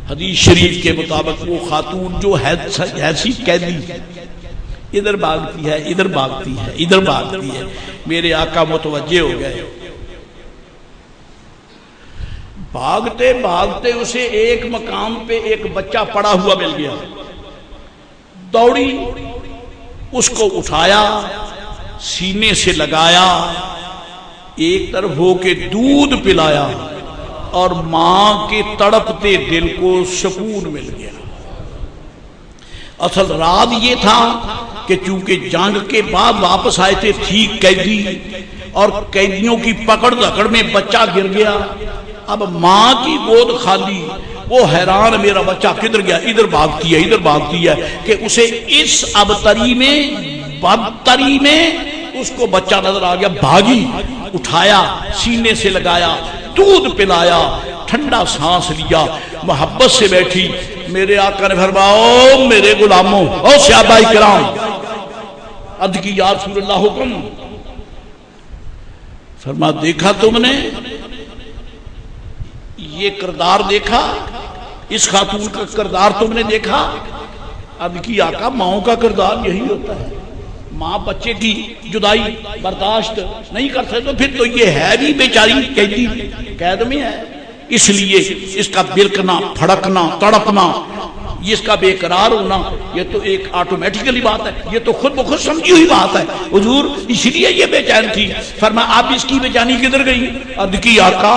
حدیث شریف کے مطابق وہ خاتون جو ایسی قیدی ادھر بھاگتی ہے، ادھر بھاگتی ہے، ادھر بھاگتی ہے، میرے آقا متوجہ ہو گئے. بھاگتے بھاگتے اسے ایک مقام پہ ایک بچہ پڑا ہوا مل گیا. دوڑی، اس کو اٹھایا، سینے سے لگایا، ایک طرف ہو کے دودھ پلایا اور ماں کے تڑپتے دل کو سکون مل گیا۔ اصل راز یہ تھا کہ چونکہ جنگ کے بعد واپس آئے تھے، تھی قیدی، اور قیدیوں کی پکڑ دھکڑ میں بچہ گر گیا، اب ماں کی گود خالی، وہ حیران میرا بچہ کدھر گیا، ادھر بھاگتی ہے ادھر بھاگتی ہے، کہ اسے اس ابتری میں بدتری میں اس کو بچہ نظر آ گیا، بھاگی، اٹھایا، سینے سے لگایا، دودھ پلایا، ٹھنڈا سانس لیا، محبت سے بیٹھی۔ میرے آقا نے فرمایا میرے غلاموں اور صحابہ کرام، عرض کی یا رسول اللہ حکم، فرما دیکھا تم نے یہ کردار، دیکھا اس خاتون کا کردار تم نے دیکھا؟ اب کی آقا ماؤں کا کردار یہی ہوتا ہے، ماں بچے کی جدائی برداشت نہیں کر سکتے، تو پھر تو یہ ہے بھی بیچاری قیدی، قید میں ہے، اس لیے اس کا بلکنا، پھڑکنا، تڑپنا، یہ اس کا بے قرار ہونا، یہ تو ایک آٹومیٹیکلی بات ہے، یہ تو خود بخود سمجھی ہوئی بات ہے۔ حضور اس لیے یہ بے چین تھی، فرمایا اب اس کی بے چینی کدھر گئی؟ عرض کی آقا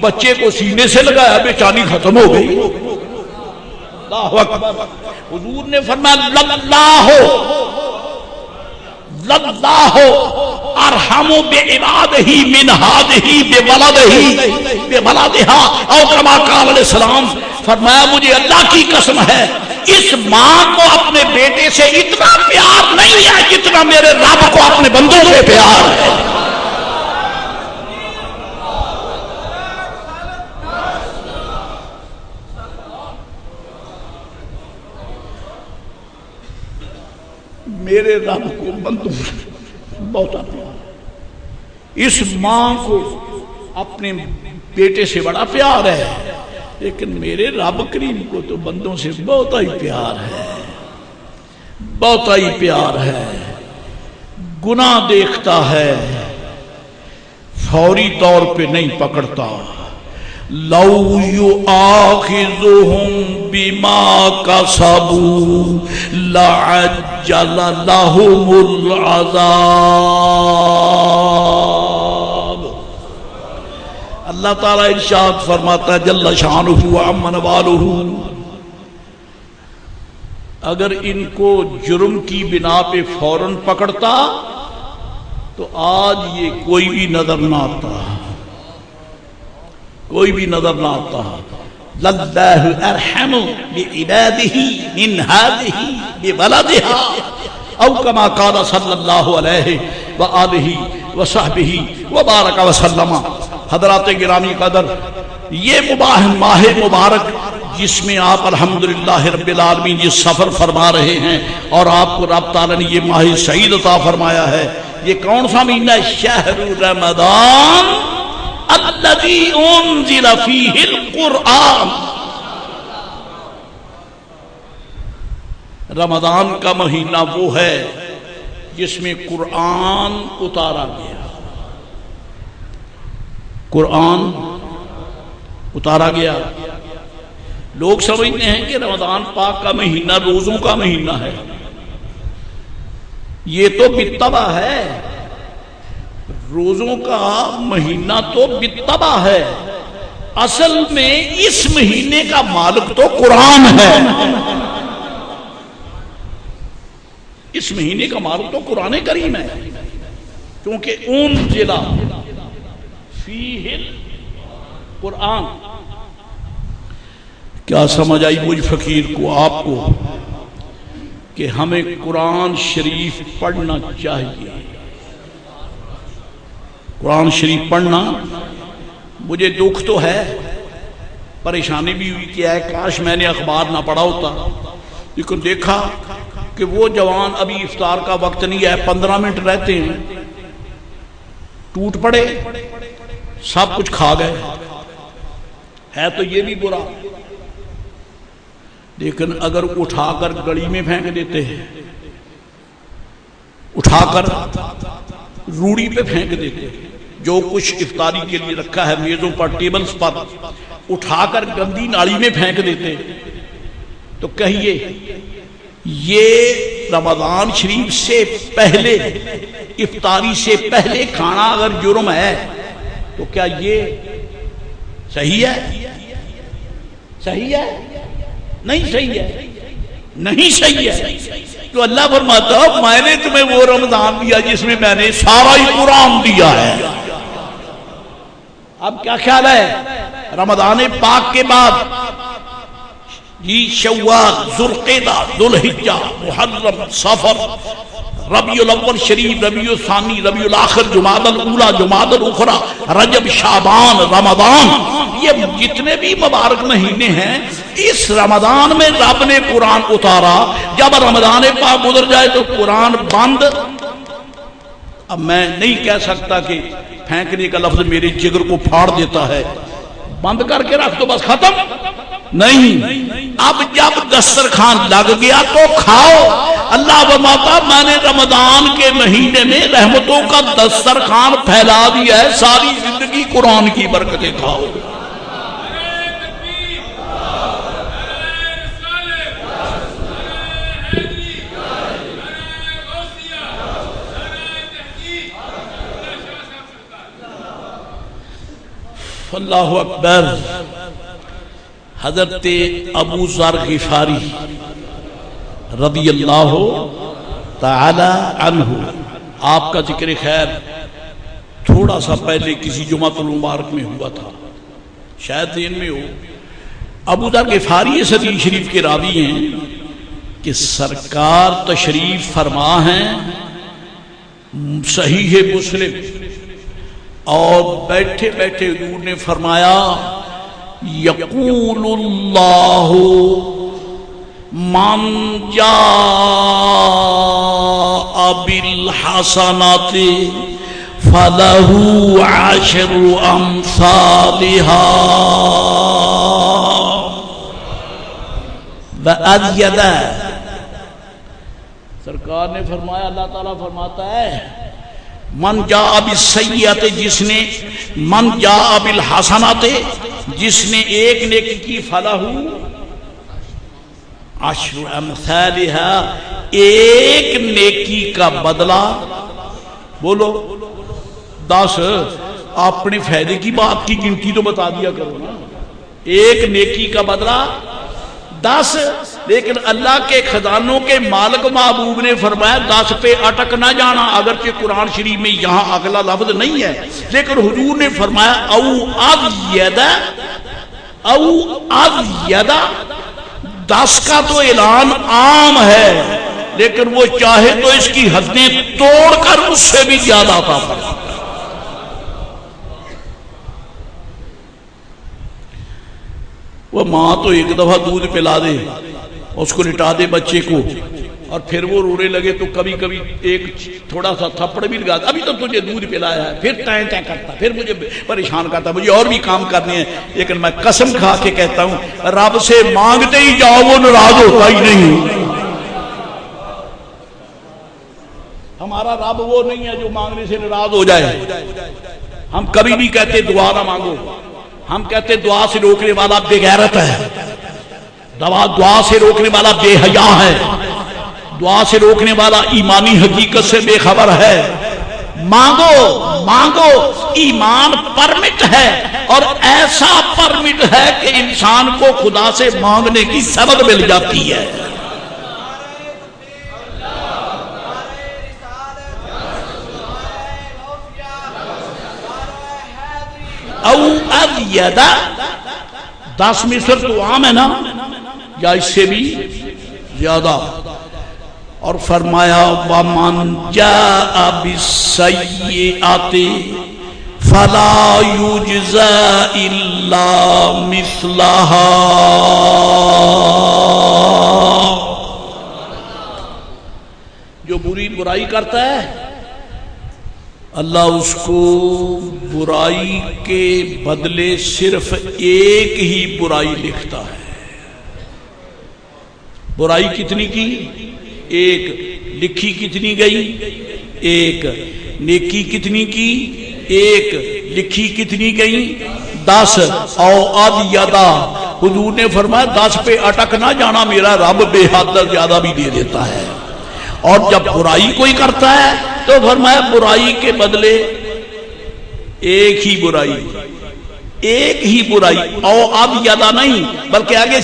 بچے کو سینے سے لگایا، بے چینی ختم ہو گئی۔ اللہ اکبر۔ حضور نے فرمایا للہ ارحم بعبادہ من ہذہ بولدہا، او کما قال علیہ السلام، فرمایا مجھے اللہ کی قسم ہے اس ماں کو اپنے بیٹے سے اتنا پیار نہیں ہے جتنا میرے رب کو اپنے بندوں سے پیار ہے۔ میرے رب کو بندوں بہت پیار، اس ماں کو اپنے بیٹے سے بڑا پیار ہے، لیکن میرے رب کریم کو تو بندوں سے بہت ہی پیار ہے، بہت ہی پیار ہے۔ گناہ دیکھتا ہے، فوری طور پہ نہیں پکڑتا۔ لو یؤاخذہم بما کسبوا لعجل لهم العذاب۔ اللہ تعالیٰ ارشاد فرماتا ہے جل شانہ وعم نوالہ، اگر ان کو جرم کی بنا پہ فوراً پکڑتا تو آج یہ کوئی بھی نظر نہ آتا، کوئی بھی نظر نہ آتا۔ للہ ارحم بعبادہ من ہذہ بولدہا، او کما قال صلی اللہ علیہ وآلہ وصحبہ وبارک وسلم۔ حضرات گرامی قدر، یہ ماہ مبارک جس میں آپ الحمدللہ رب العالمین یہ سفر فرما رہے ہیں اور آپ کو رب تعالیٰ نے یہ ماہ سعید عطا فرمایا ہے، یہ کون سا مہینہ ہے؟ شہر رمضان الذی انزل فیہ القرآن۔ رمضان کا مہینہ وہ ہے جس میں قرآن اتارا گیا، قرآن اتارا گیا۔ لوگ سمجھتے ہیں کہ رمضان پاک کا مہینہ روزوں کا مہینہ ہے، یہ تو بالطبع ہے، روزوں کا مہینہ تو بالطبع ہے، اصل میں اس مہینے کا مالک تو قرآن ہے، اس مہینے کا مالک تو قرآن کریم ہے، کیونکہ انزل فیہ القرآن۔ کیا سمجھ آئی مجھ فقیر کو، آپ کو، کہ ہمیں قرآن شریف پڑھنا چاہیے؟ قرآن شریف پڑھنا، مجھے دکھ تو ہے، پریشانی بھی ہوئی کہ اے کاش میں نے اخبار نہ پڑھا ہوتا، لیکن دیکھا کہ وہ جوان ابھی افطار کا وقت نہیں ہے، 15 منٹ رہتے ہیں، ٹوٹ پڑے، سب کچھ کھا گئے، ہے تو یہ بھی برا، لیکن اگر اٹھا کر گلی میں پھینک دیتے ہیں، اٹھا کر روڑی پہ پھینک دیتے ہیں، جو کچھ افطاری کے لیے رکھا ہے میزوں پر، ٹیبلز پر، اٹھا کر گندی نالی میں پھینک دیتے، تو کہیے یہ رمضان شریف سے پہلے افطاری سے پہلے کھانا اگر جرم ہے تو کیا یہ صحیح ہے؟ صحیح ہے؟ نہیں صحیح ہے، نہیں صحیح ہے۔ تو اللہ فرماتا میں نے تمہیں وہ رمضان دیا جس میں میں نے سارا ہی قرآن دیا ہے۔ اب کیا خیال ہے رمضان پاک کے بعد جی شوال، ذوالقعدہ، ذوالحجہ، محرم، صفر، ربیع الاول شریف، ربیع الثانی، ربیع الاخر، جمادی الاولی، جمادی الاخری، رجب، شعبان، رمضان، یہ جتنے بھی مبارک مہینے ہیں اس رمضان میں رب نے قرآن اتارا۔ جب رمضان پاک گزر جائے تو قرآن بند۔ اب میں نہیں کہہ سکتا کہ پھینکنے کا لفظ میرے جگر کو پھاڑ دیتا ہے، بند کر کے رکھ تو بس ختم نہیں۔ اب جب دسترخوان لگ گیا تو کھاؤ۔ اللہ فرماتا میں نے رمضان کے مہینے میں رحمتوں کا دسترخوان پھیلا دیا ہے، ساری زندگی قرآن کی برکتیں کھاؤ۔ اللہ اکبر۔ حضرت ابو ذر غفاری رضی اللہ تعالی عنہ، آپ کا ذکر خیر تھوڑا سا پہلے کسی جمعۃ المبارک میں ہوا تھا، شاید ذہن میں ہو۔ ابو ذر غفاری اس حدیث شریف کے راوی ہیں کہ سرکار تشریف فرما ہیں صحیح مسلم، اور بیٹھے بیٹھے حضور نے فرمایا یقول اللہ من جاء بالحسنات فلہ عشر امثالها وأزید۔ سرکار نے فرمایا، اللہ تعالیٰ فرماتا ہے من جاء بالسیئات، جس نے من جاء بالحسنات، جس نے ایک نیکی کی فلاح عشر امثالها، ایک نیکی کا بدلہ بولو 10۔ اپنے فائدے کی بات کی گنتی تو بتا دیا کرو نا، ایک نیکی کا بدلہ 10۔ لیکن اللہ کے خزانوں کے مالک محبوب نے فرمایا 10 پہ اٹک نہ جانا، اگرچہ قرآن شریف میں یہاں اگلا لفظ نہیں ہے، لیکن حضور نے فرمایا او ازید۔ 10 کا تو اعلان عام ہے، لیکن وہ چاہے تو اس کی حدیں توڑ کر اس سے بھی زیادہ عطا فرمائے۔ وہ ماں تو ایک دفعہ دودھ پلا دے، اس کو لٹا دے بچے کو، اور پھر وہ رونے لگے تو کبھی کبھی ایک تھوڑا سا تھپڑ بھی لگا، ابھی تو تجھے دودھ پلایا ہے، پھر ٹائیں ٹائیں کرتا، پھر مجھے پریشان کرتا، مجھے اور بھی کام کرنے ہیں۔ لیکن میں قسم کھا کے کہتا ہوں رب سے مانگتے ہی جاؤ، وہ ناراض ہوتا ہی نہیں۔ ہمارا رب وہ نہیں ہے جو مانگنے سے ناراض ہو جائے۔ ہم کبھی بھی کہتے دعا نہ مانگو، ہم کہتے دعا سے روکنے والا بے غیرت ہے، دعا سے روکنے والا بے حیا ہے، دعا سے روکنے والا ایمانی حقیقت سے بے خبر ہے۔ مانگو مانگو، ایمان پرمٹ ہے، اور ایسا پرمٹ ہے کہ انسان کو خدا سے مانگنے کی سبق مل جاتی ہے۔ او ازید، 10 مصر تو عام ہے نا، یا اس سے بھی زیادہ۔ اور فرمایا وَمَنْ جَاءَ بِالسَّيِّئَةِ فَلَا يُجْزَى إِلَّا مِثْلَهَا۔ جو برائی کرتا ہے اللہ اس کو برائی کے بدلے صرف ایک ہی برائی لکھتا ہے۔ برائی کتنی کی؟ ایک۔ لکھی کتنی گئی؟ ایک۔ نیکی کتنی کی؟ ایک۔ لکھی کتنی گئی؟ 10۔ او ازیدہ، حضور نے فرمایا 10 پہ اٹک نہ جانا، میرا رب بے حد زیادہ بھی دے دیتا ہے۔ اور جب برائی کوئی کرتا ہے تو فرمایا برائی کے بدلے ایک ہی برائی، ایک ہی برائی، او اب یادہ نہیں بلکہ آگے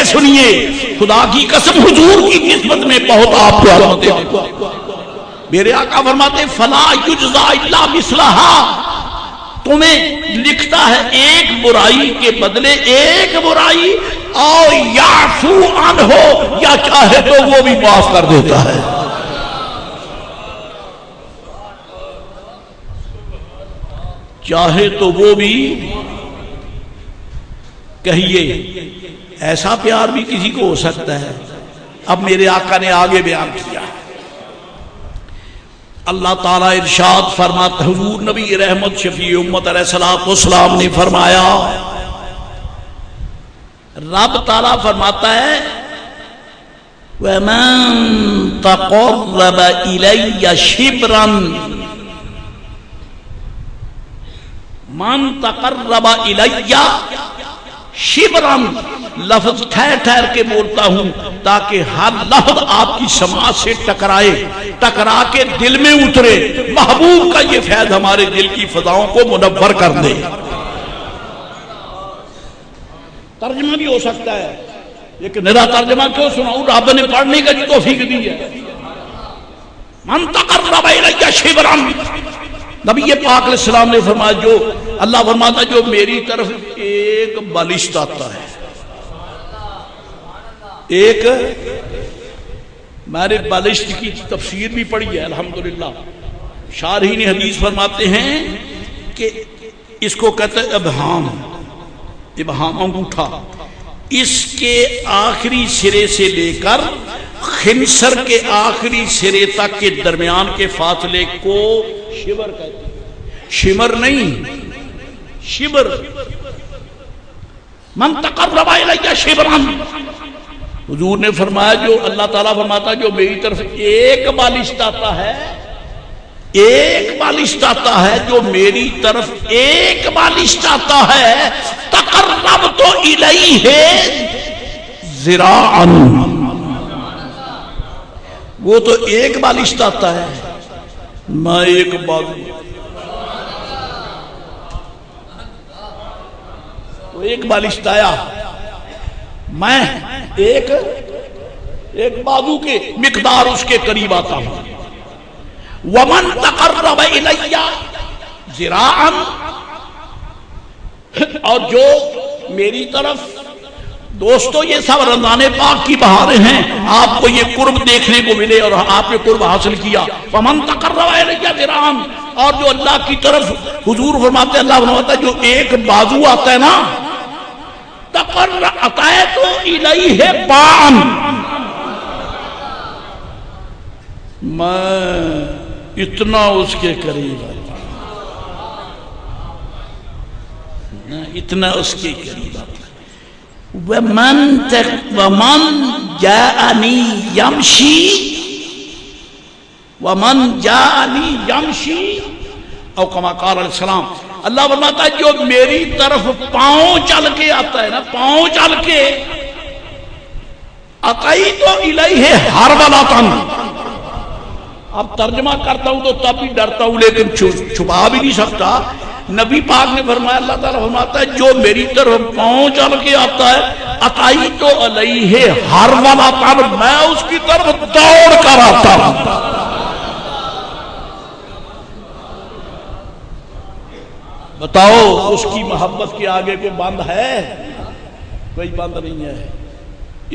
سنیے، خدا کی قسم حضور کی نسبت میں بہت آپ کو عظمتیں ہیں۔ میرے آقا فرماتے فلا یجزا الا مثلھا، تمہیں لکھتا ہے ایک برائی کے بدلے ایک برائی، او یعفو عنہ، یا چاہے تو وہ بھی معاف کر دیتا ہے۔ چاہے تو وہ بھی، کہیے ایسا پیار بھی کسی کو ہو سکتا ہے؟ اب میرے آقا نے آگے بیان کیا، اللہ تعالیٰ ارشاد فرماتا، حضور نبی رحمت شفیع امت علیہ السلام نے فرمایا، رب تعالیٰ فرماتا ہے وَمَن تَقَرَّبَ إِلَيَّ شِبْرًا، من تقرب الیہ شبرن، لفظ ٹھہر ٹھہر کے بولتا ہوں تاکہ ہر لفظ آپ کی سماعت سے ٹکرا کے دل میں اترے، محبوب کا یہ فیض ہمارے دل کی فضاؤں کو منور کر دے۔ ترجمہ بھی ہو سکتا ہے لیکن میرا ترجمہ کیوں سناؤں، رب نے پڑھنے کا جو توفیق دی ہے۔ من تقرب الیہ شبرن، نبی پاک علیہ السلام نے فرمایا، جو اللہ فرماتا جو میری طرف ایک بالشت آتا ہے، ایک، میں نے بالشت کی تفسیر بھی پڑھی ہے الحمدللہ، شارحین حدیث فرماتے ہیں کہ اس کو کہتے ہیں ابہام انگوٹھا، اس کے آخری سرے سے لے کر خنصر کے آخری سرے تک کے درمیان کے فاصلے کو شبر کہتے ہیں، شمر نہیں، شبر۔ من تقرب الیہ شبرن، حضور نے فرمایا جو اللہ تعالیٰ فرماتا جو میری طرف ایک بالشت آتا ہے، ایک بالشت آتا ہے، جو میری طرف ایک بالشت آتا ہے، تقربت الیہ ذراعا، وہ تو ایک بالشت آتا ہے، میں ایک بازو، تو ایک بالشت آیا، میں ایک بازو کے مقدار اس کے قریب آتا ہوں۔ ومن تقرب الیہ ذراعا، اور جو میری طرف، دوستو یہ سب رمضان پاک کی بہاریں ہیں، آپ کو یہ قرب دیکھنے کو ملے اور آپ نے قرب حاصل کیا۔ ومن تقرب الیہ ذراعا، اور جو اللہ کی طرف حضور فرماتے ہیں، اللہ فرماتا ہے جو ایک بازو آتا ہے نا، اطاعت الیہ باعا، میں اتنا اس کے قریب آتا ہوں، اتنا اس کے قریب آتا ہوں۔ ومن جاءنی یمشی او کما قال علیہ السلام، اللہ فرماتا ہے جو میری طرف پاؤں چل کے آتا ہے نا، پاؤں چل کے، اطیعت الیہ ہرولۃ، اب ترجمہ کرتا ہوں تو تب بھی ڈرتا ہوں لیکن چھپا بھی نہیں سکتا، نبی پاک نے فرمایا، اللہ تعالیٰ فرماتا ہے جو میری طرف پاؤں چل کے آتا ہے، اطیعت الیہ ہرولۃ، میں اس کی طرف دوڑ کر آتا ہوں۔ بتاؤ اس کی محبت کے آگے کوئی بند ہے؟ کوئی بند نہیں ہے۔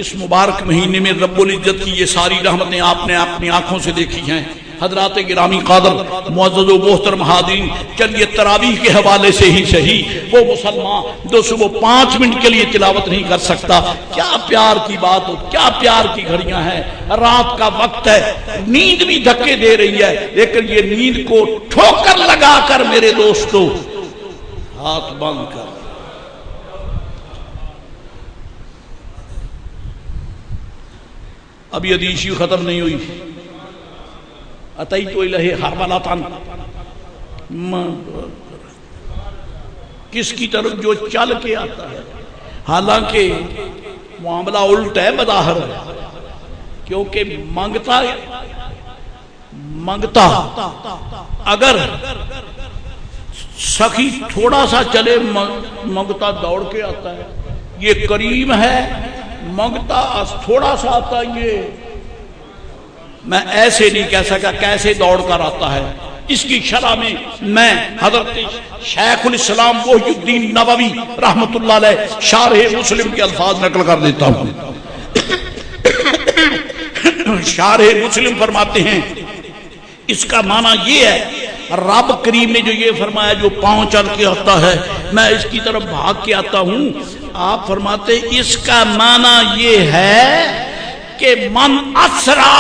اس مبارک مہینے میں رب العزت کی یہ ساری رحمتیں آپ نے اپنی آنکھوں سے دیکھی ہیں۔ حضرات گرامی قادر معزز و محترم حاضرین، چلیے تراویح کے حوالے سے ہی صحیح، وہ مسلمان جو صبح 5 منٹ کے لیے تلاوت نہیں کر سکتا، کیا پیار کی بات ہو، کیا پیار کی گھڑیاں ہیں، رات کا وقت ہے، نیند بھی دھکے دے رہی ہے، لیکن یہ نیند کو ٹھوکر لگا کر میرے دوستو ہاتھ بند کر، ابھی حدیث ختم نہیں ہوئی، اطیعت الیہ ہرولۃ، کس کی طرف جو چل کے آتا ہے، حالانکہ معاملہ الٹ ہے بظاہر، کیونکہ مانگتا منگتا اگر سخی تھوڑا سا چلے منگتا دوڑ کے آتا ہے، یہ کریم ہے، منگتا تھوڑا سا آتا یہ میں ایسے نہیں کہہ سکا کیسے دوڑ کر آتا ہے۔ اس کی شرح میں حضرت شیخ الاسلام محی الدین نووی رحمت اللہ علیہ شارح مسلم کے الفاظ نقل کر دیتا ہوں۔ شارح مسلم فرماتے ہیں اس کا معنی یہ ہے، رب کریم نے جو یہ فرمایا جو پاؤں چل کے آتا ہے میں اس کی طرف بھاگ کے آتا ہوں، آپ فرماتے اس کا معنی یہ ہے کہ من اسرع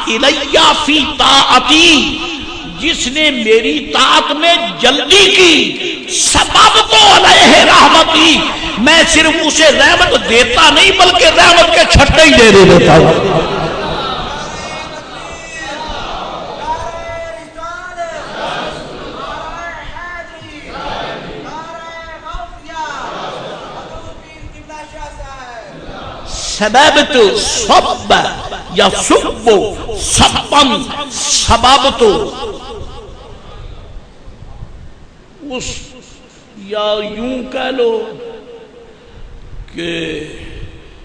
الیہ فی طاعتی، جس نے میری طاعت میں جلدی کی، سبب تو علیہ رحمتی، میں صرف اسے رحمت دیتا نہیں بلکہ رحمت کے چھٹے ہی دے دیتا ہوں۔ سببت صب یا صب صبن سببت، اس یا یوں کہہ لو کہ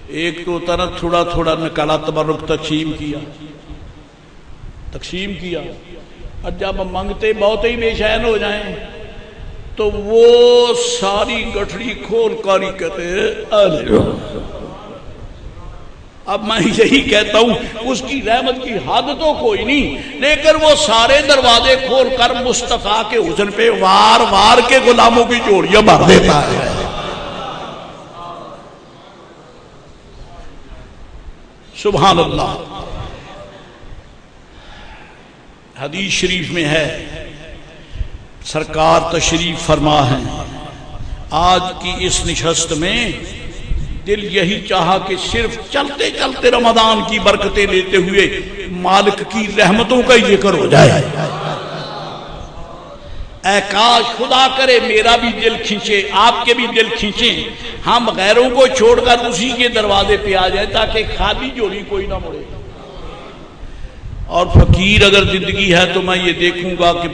ایک تو طرح تھوڑا تھوڑا نکالا تبرک تقسیم کیا، اور جب منگتے بہت ہی بے شین ہو جائیں تو وہ ساری گٹھڑی کھول کر ہی کہتے اب میں یہی کہتا ہوں اس کی رحمت کی حد تو کوئی نہیں، لیکن وہ سارے دروازے کھول کر مصطفیٰ کے حسن پہ وار وار کے غلاموں کی جوڑیاں بھر دیتا ہے۔ سبحان اللہ۔ حدیث شریف میں ہے سرکار تشریف فرما ہے، آج کی اس نشست میں دل یہی چاہا کہ صرف چلتے چلتے رمضان کی برکتیں لیتے ہوئے مالک کی رحمتوں کا ذکر ہو جائے۔ اے کاش خدا کرے میرا بھی دل کھینچے، آپ کے بھی دل کھینچیں، ہم غیروں کو چھوڑ کر اسی کے دروازے پہ آ جائیں تاکہ خالی جوڑی کوئی نہ مڑے۔ اور فقیر اگر زندگی ہے تو میں یہ دیکھوں گا کہ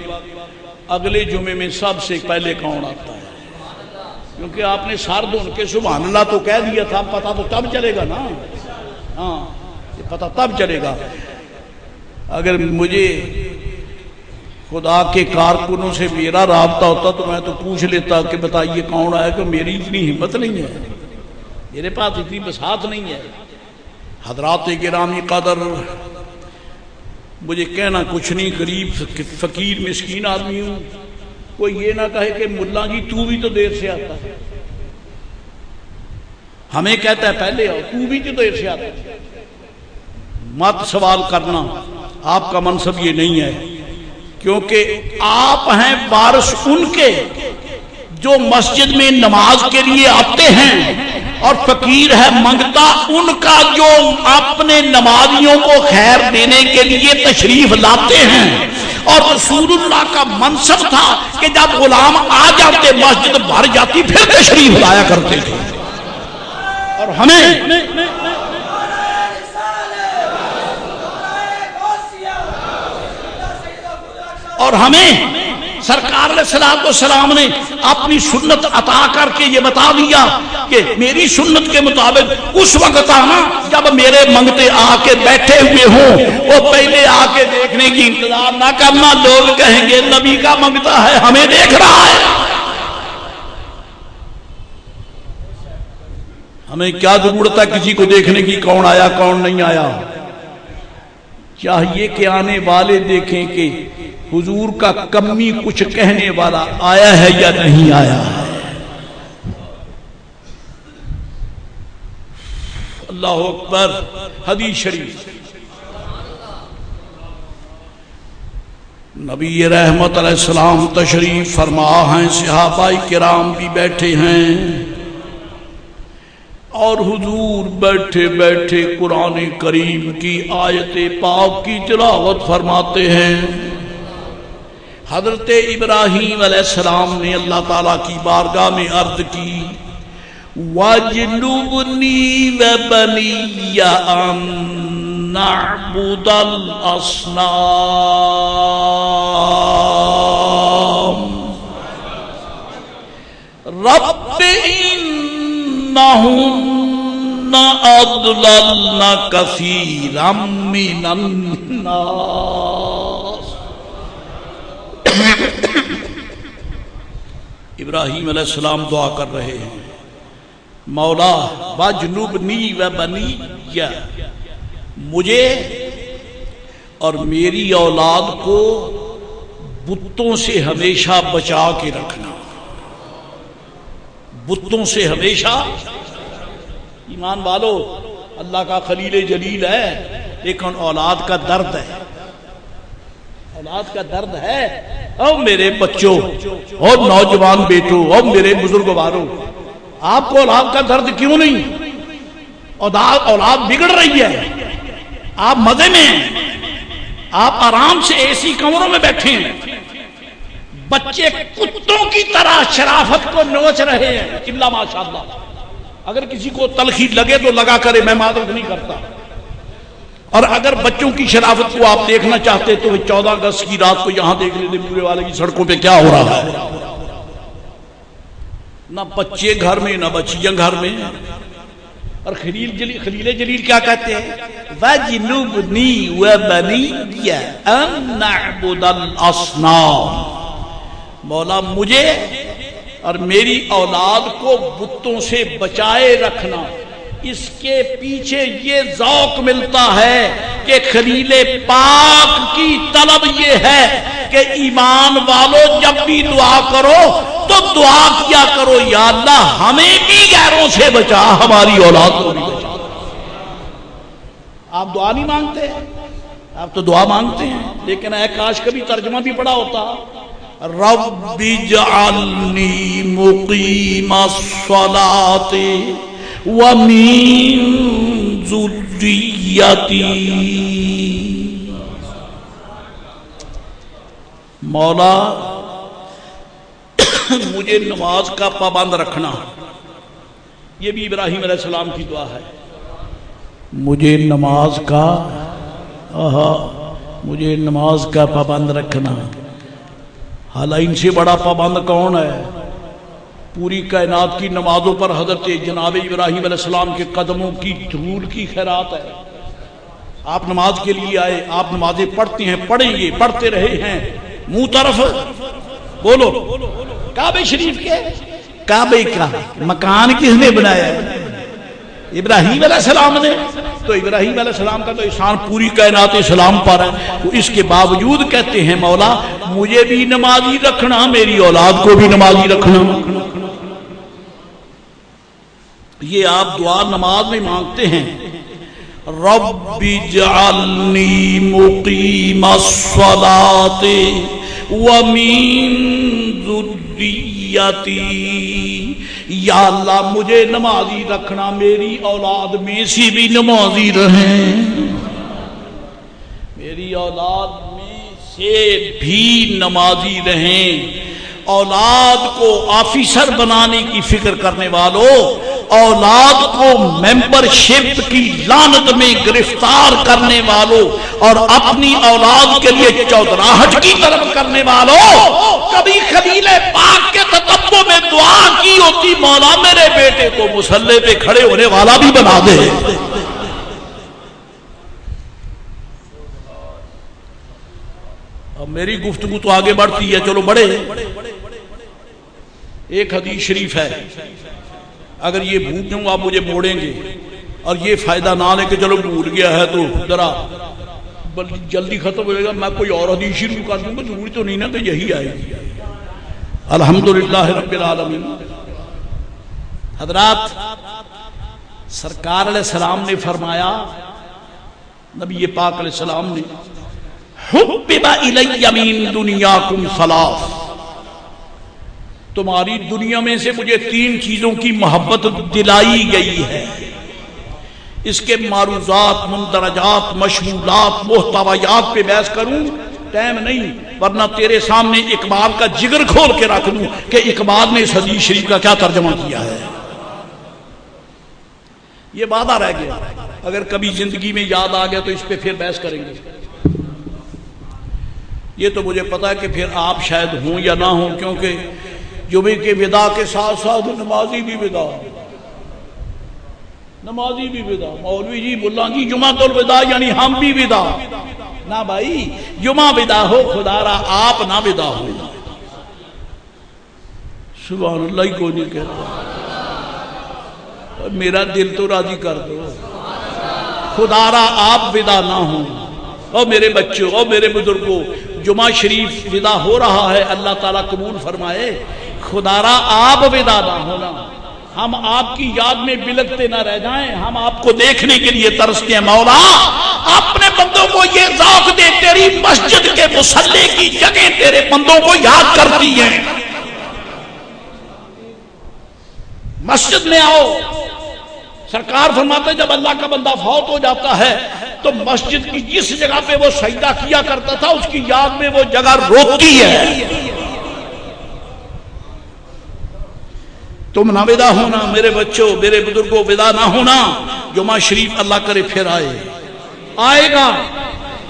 اگلے جمعے میں سب سے پہلے کون آتا ہے، کیونکہ آپ نے سر دھن کے سبحان اللہ تو کہہ دیا تھا، پتہ تو تب چلے گا نا، ہاں یہ پتہ تب چلے گا۔ اگر مجھے خدا کے کارکنوں سے میرا رابطہ ہوتا تو میں تو پوچھ لیتا کہ بتائیے کون آیا، کہ میری اتنی ہمت نہیں ہے، میرے پاس اتنی بساط نہیں ہے۔ حضرات گرامی قدر، مجھے کہنا کچھ نہیں، غریب فقیر مسکین آدمی ہوں، کوئی یہ نہ کہے کہ ملا جی تو بھی تو دیر سے آتا ہے، ہمیں کہتا ہے پہلے آؤ، تو بھی تو دیر سے آتا ہے۔ مت سوال کرنا، آپ کا منصب یہ نہیں ہے، کیونکہ آپ ہیں وارث ان کے جو مسجد میں نماز کے لیے آتے ہیں، اور فقیر ہے منگتا ان کا جو اپنے نمازیوں کو خیر دینے کے لیے تشریف لاتے ہیں۔ اور رسول اللہ کا منصب تھا کہ جب غلام آ جاتے مسجد بھر جاتی پھر تشریف لایا کرتے تھے۔ اور ہمیں سرکار علیہ السلام نے اپنی سنت عطا کر کے یہ بتا دیا کہ میری سنت کے مطابق اس وقت آنا جب میرے منگتے آ کے بیٹھے ہوئے ہوں، وہ پہلے آ کے دیکھنے کی انتظار نہ کرنا، لوگ کہیں گے نبی کا منگتا ہے ہمیں دیکھ رہا ہے۔ ہمیں کیا ضرورت ہے کسی کو دیکھنے کی، کون آیا کون نہیں آیا؟ چاہیے کہ آنے والے دیکھیں کہ حضور کا کمی کچھ کہنے والا آیا ہے یا نہیں آیا ہے۔ اللہ اکبر۔ حدیث شریف، نبی رحمت علیہ السلام تشریف فرما ہیں، صحابہ کرام بھی بیٹھے ہیں، اور حضور بیٹھے بیٹھے قرآن کریم کی آیت پاک کی تلاوت فرماتے ہیں۔ حضرت ابراہیم علیہ السلام نے اللہ تعالیٰ کی بارگاہ میں عرض کی، وَاجْنُبْنِي وَبَنِيَّ أَن نعبد الاصنام رب انہن اضللن کثیرا من الناس۔ ابراہیم علیہ السلام دعا کر رہے ہیں، مولا واجنبنی وبنی، مجھے اور میری اولاد کو بتوں سے ہمیشہ بچا کے رکھنا، بتوں سے ہمیشہ۔ ایمان والو، اللہ کا خلیل جلیل ہے، لیکن اولاد کا درد ہے، اولاد کا درد ہے۔ او میرے بچوں اور نوجوان بیٹوں اور میرے بزرگواروں، آپ کو اولاد کا درد کیوں نہیں؟ اولاد بگڑ رہی ہے، آپ مزے میں ہیں، آپ آرام سے ایسی کمروں میں بیٹھے ہیں، بچے کتوں کی طرح شرافت کو نوچ رہے ہیں، الا ماشاءاللہ۔ اگر کسی کو تلخی لگے تو لگا کرے، میں معذرت نہیں کرتا۔ اور اگر بچوں کی شرافت کو آپ دیکھنا چاہتے تو 14 اگست کی رات کو یہاں دیکھ لیتے پورے والے کی سڑکوں پہ کیا ہو رہا ہے، نہ بچے گھر میں نہ بچیاں گھر میں۔ اور خلیل جلیل کیا کہتے ہیں؟ وَجْنُبْنِي وَبَنِيَّ أَن نَعْبُدَ الْأَصْنَامَ، مولا مجھے اور میری اولاد کو بتوں سے بچائے رکھنا۔ اس کے پیچھے یہ ذوق ملتا ہے کہ خلیل پاک کی طلب یہ ہے کہ ایمان والو جب بھی دعا کرو تو دعا کیا کرو، یا اللہ ہمیں بھی غیروں سے بچا، ہماری اولاد کو بھی بچا۔ آپ دعا نہیں مانگتے، آپ تو دعا مانگتے ہیں، لیکن اے کاش کبھی ترجمہ بھی پڑا ہوتا، رب اجعلنی مقیم الصلاۃ ومن ذریتی، مولا مجھے نماز کا پابند رکھنا۔ یہ بھی ابراہیم علیہ السلام کی دعا ہے، مجھے نماز کا پابند رکھنا۔ حالانکہ ان سے بڑا پابند کون ہے؟ پوری کائنات کی نمازوں پر حضرت جناب ابراہیم علیہ السلام کے قدموں کی دھول کی خیرات ہے۔ آپ نماز کے لیے آئے، آپ نمازیں پڑھتے ہیں، پڑھیں گے، پڑھتے رہے ہیں، منہ طرف بولو کعبہ شریف کے، کعبہ کا مکان کس نے بنایا ہے؟ ابراہیم علیہ السلام نے۔ تو ابراہیم علیہ السلام کا تو احسان پوری کائنات اسلام پر ہے، تو اس کے باوجود کہتے ہیں مولا مجھے بھی نمازی رکھنا، میری اولاد کو بھی نمازی رکھنا۔ یہ آپ دعا نماز میں مانگتے ہیں، رب اجعلنی مقیم الصلاۃ ومن ذریتی، یا اللہ مجھے نمازی رکھنا، میری اولاد میں سے بھی نمازی رہیں، میری اولاد میں سے بھی نمازی رہیں۔ اولاد کو آفیسر بنانے کی فکر کرنے والوں، اولاد کو ممبرشپ کی لعنت میں گرفتار کرنے والوں اور اپنی اولاد کے لیے چودراہٹ کی طرف کرنے والوں، کبھی خلیل پاک کے تتبع میں دعا کی ہوتی، مولا میرے بیٹے کو مصلی پہ کھڑے ہونے والا بھی بنا دے۔ اب میری گفتگو تو آگے بڑھتی ہے، چلو بڑھے۔ ایک حدیث شریف ہے، اگر یہ بھول جاؤں آپ مجھے موڑیں گے، اور یہ فائدہ نہ لے کہ چلو بھول گیا ہے تو ذرا جلدی ختم ہو جائے گا، میں کوئی اور حدیث شروع کر دوں گا، ضروری تو نہیں نا کہ یہی آئے گی۔ الحمدللہ رب العالمین۔ حضرات، سرکار علیہ السلام نے فرمایا، نبی پاک علیہ السلام نے، حبب الی من دنیاکم ثلاث، تمہاری دنیا میں سے مجھے 3 چیزوں کی محبت دلائی گئی ہے۔ اس کے معروضات، مندرجات، مشمولات، محتویات پہ بحث کروں ٹائم نہیں، ورنہ تیرے سامنے اقبال کا جگر کھول کے رکھ دوں کہ اقبال نے اس حدیث شریف کا کیا ترجمہ کیا ہے۔ یہ وعدہ رہ گیا، اگر کبھی زندگی میں یاد آ گیا تو اس پہ پھر بحث کریں گے۔ یہ تو مجھے پتا ہے کہ پھر آپ شاید ہوں یا نہ ہوں، کیونکہ جمعے کے وداع کے ساتھ ساتھ نمازی بھی وداع، نمازی بھی وداع، مولوی جی ملا جی جمعہ الوداع یعنی ہم بھی وداع نہ بھائی، جمعہ وداع ہو خدا را آپ نہ وداع ہو۔ سبحان اللہ ہی کوئی نہیں کہتا، میرا دل تو راضی کر دو، خدا را آپ وداع نہ ہوں۔ اور میرے بچوں اور میرے بزرگوں، جمعہ شریف وداع ہو رہا ہے، اللہ تعالیٰ قبول فرمائے، خدا را آپ وداع نہ ہونا، ہم آپ کی یاد میں بلکتے نہ رہ جائیں، ہم آپ کو دیکھنے کے لیے ترستے ہیں۔ مولا اپنے بندوں کو یہ ذوق دے، تیری مسجد کے مصلی کی جگہ تیرے بندوں کو یاد کرتی ہیں، مسجد میں آؤ۔ سرکار فرماتے جب اللہ کا بندہ فوت ہو جاتا ہے تو مسجد کی جس جگہ پہ وہ سجدہ کیا کرتا تھا اس کی یاد میں وہ جگہ روتی ہے۔ تم نہ ودا ہونا میرے بچوں، میرے بزرگوں، ودا نہ ہونا۔ جمعہ شریف اللہ کرے پھر آئے گا،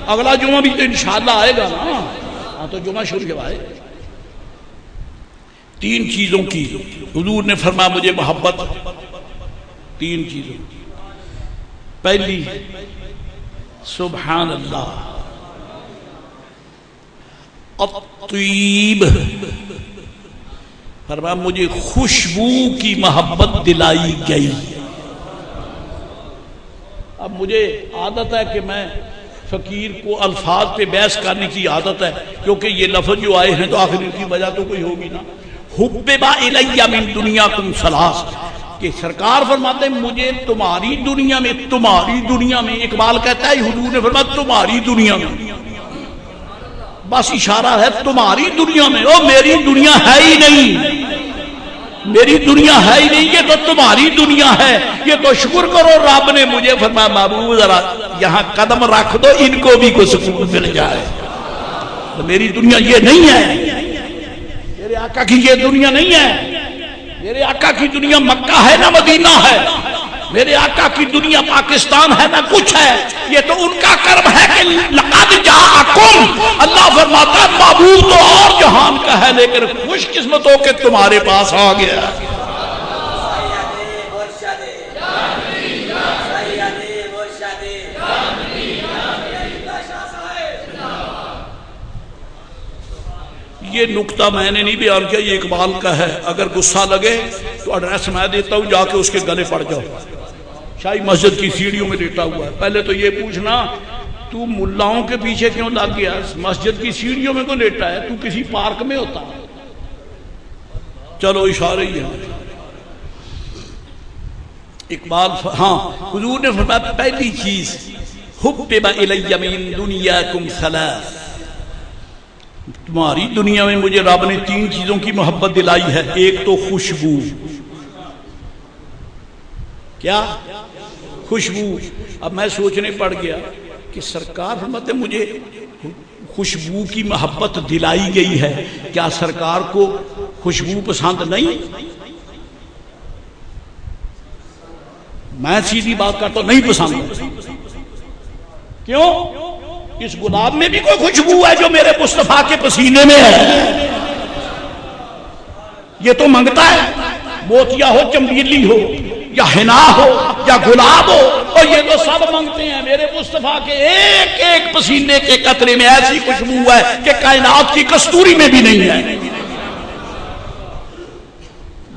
اگلا جمعہ بھی تو انشاءاللہ آئے گا نا، ہاں تو جمعہ شریف آئے۔ تین چیزوں کی حضور نے فرمایا مجھے محبت، تین چیزوں، پہلی سبحان اللہ، الطیب، فرمایا مجھے خوشبو کی محبت دلائی گئی۔ اب مجھے عادت ہے کہ میں فقیر کو الفاظ پہ بحث کرنے کی عادت ہے، کیونکہ یہ لفظ جو آئے ہیں تو آخر ان کی وجہ تو کوئی ہوگی نا۔ حببا الی من دنیاکم ثلاث، کہ سرکار فرماتے ہیں مجھے تمہاری دنیا میں، تمہاری دنیا میں، اقبال کہتا ہے حضور نے فرمایا تمہاری دنیا میں، بس اشارہ ہے تمہاری دنیا میں، او میری دنیا ہے ہی نہیں، میری دنیا ہے ہی نہیں، یہ تو تمہاری دنیا ہے۔ یہ تو شکر کرو رب نے مجھے فرمایا محبوب ذرا یہاں قدم رکھ دو، ان کو بھی کوئی سکون مل جائے۔ تو میری دنیا یہ نہیں ہے، میرے آقا کی یہ دنیا نہیں ہے، میرے آقا کی دنیا مکہ ہے نہ مدینہ ہے، میرے آقا کی دنیا پاکستان ہے نہ کچھ ہے، یہ تو ان کا کرم ہے کہ لقد جاءکم، اللہ فرماتا ہے محبوب تو اور جہان کا ہے لیکن خوش قسمت ہو کہ تمہارے پاس آ گیا۔ یہ نکتہ میں نے نہیں بیان کیا، یہ اقبال کا ہے، اگر غصہ لگے تو ایڈریس میں دیتا ہوں، جا کے اس کے گلے پڑ جاؤ۔ شاہی مسجد کی سیڑھیوں میں لیٹا ہوا ہے، پہلے تو یہ پوچھنا تو ملاؤں کے پیچھے کیوں لگ گیا، مسجد کی سیڑھیوں میں کو لیٹا ہے، تو کسی پارک میں ہوتا۔ چلو اشارے ہی ہیں۔ اقبال ہاں حضور نے فرمایا پہلی چیز حبب الی من دنیاکم ثلاث، تمہاری دنیا میں مجھے رب نے تین چیزوں کی محبت دلائی ہے۔ ایک تو خوشبو، کیا خوشبو؟ اب میں سوچنے پڑ گیا کہ سرکار فرماتے مجھے خوشبو کی محبت دلائی گئی ہے، کیا سرکار کو خوشبو پسند نہیں؟ میں سیدھی بات کرتا ہوں نہیں پسند۔ کیوں؟ اس گلاب میں بھی کوئی خوشبو ہے جو میرے مصطفیٰ کے پسینے میں ہے؟ یہ تو منگتا ہے موتیا ہو، چمبیلی ہو، یا حنا ہو، یا گلاب ہو، اور یہ تو سب منگتے ہیں میرے مصطفیٰ کے ایک ایک پسینے کے قطرے میں ایسی خوشبو ہے کہ کائنات کی کستوری میں بھی نہیں ہے۔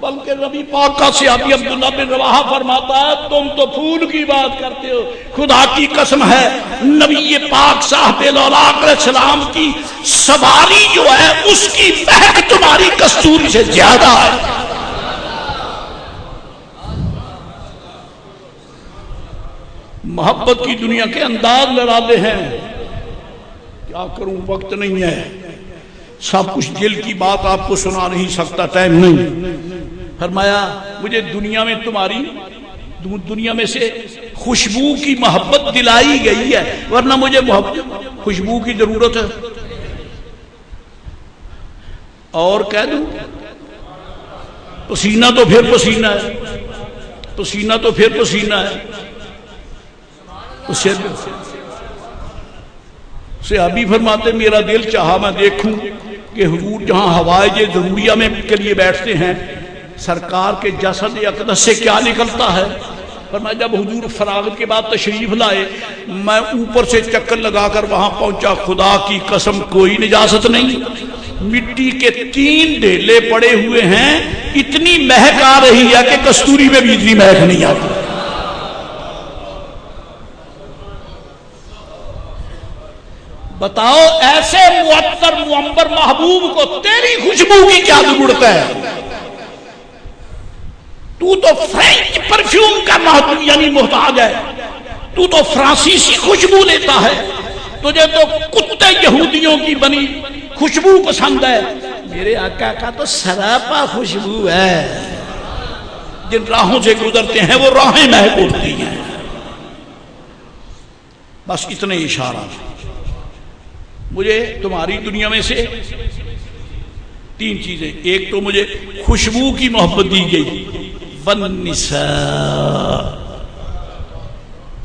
بلکہ نبی پاک کا صحابی عبداللہ بن رواحہ فرماتا ہے تم تو پھول کی بات کرتے ہو، خدا کی قسم ہے نبی پاک صاحب علیہ السلام کی سواری جو ہے اس کی مہک تمہاری کستوری سے زیادہ ہے۔ محبت کی دنیا کے انداز لڑاتے ہیں، کیا کروں وقت نہیں ہے، سب کچھ دل کی بات آپ کو سنا نہیں سکتا، ٹائم نہیں۔ فرمایا مجھے دنیا میں تمہاری دنیا میں سے خوشبو کی محبت دلائی گئی ہے، ورنہ مجھے خوشبو کی ضرورت ہے۔ اور کہہ دوں پسینہ تو پھر پسینہ ہے، پسینہ تو پھر پسینہ ہے. صحابی فرماتے میرا دل چاہا میں دیکھوں کہ حضور جہاں ہوائج ضروریہ میں کے لیے بیٹھتے ہیں سرکار کے جسد اقدس سے کیا نکلتا ہے. فرمایا جب حضور فراغت کے بعد تشریف لائے میں اوپر سے چکر لگا کر وہاں پہنچا. خدا کی قسم کوئی نجاست نہیں, مٹی کے 3 ڈھیلے پڑے ہوئے ہیں, اتنی مہک آ رہی ہے کہ کستوری میں بھی اتنی مہک نہیں آتی. بتاؤ ایسے معطر معمبر محبوب کو تیری خوشبو کی کیا ضرورت ہے؟ تو فرینچ پرفیوم کا یعنی محتاج ہے, تو فرانسیسی خوشبو لیتا ہے, تجھے تو کتے یہودیوں کی بنی خوشبو پسند ہے. میرے آقا کا تو سراپا خوشبو ہے, جن راہوں سے گزرتے ہیں وہ راہیں مہک اٹھتی ہیں. بس اتنے اشارہ. مجھے تمہاری دنیا میں سے 3 چیزیں, ایک تو مجھے خوشبو کی محبت دی گئی والنساء,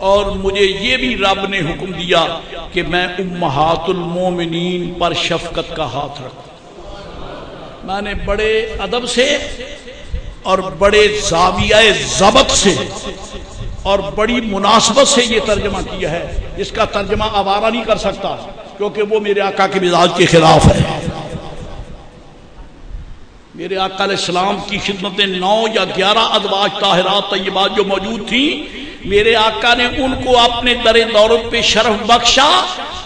اور مجھے یہ بھی رب نے حکم دیا کہ میں امہات المومنین پر شفقت کا ہاتھ رکھوں. میں نے بڑے ادب سے اور بڑے زاویہ ضبط سے اور بڑی مناسبت سے یہ ترجمہ کیا ہے. اس کا ترجمہ آوارہ نہیں کر سکتا کیونکہ وہ میرے آقا کے مزاج کے خلاف ہے. میرے آقا علیہ السلام کی خدمت 9 یا 11 ازواج طاہرات طیبات جو موجود تھیں, میرے آقا نے ان کو اپنے در دولت پہ شرف بخشا.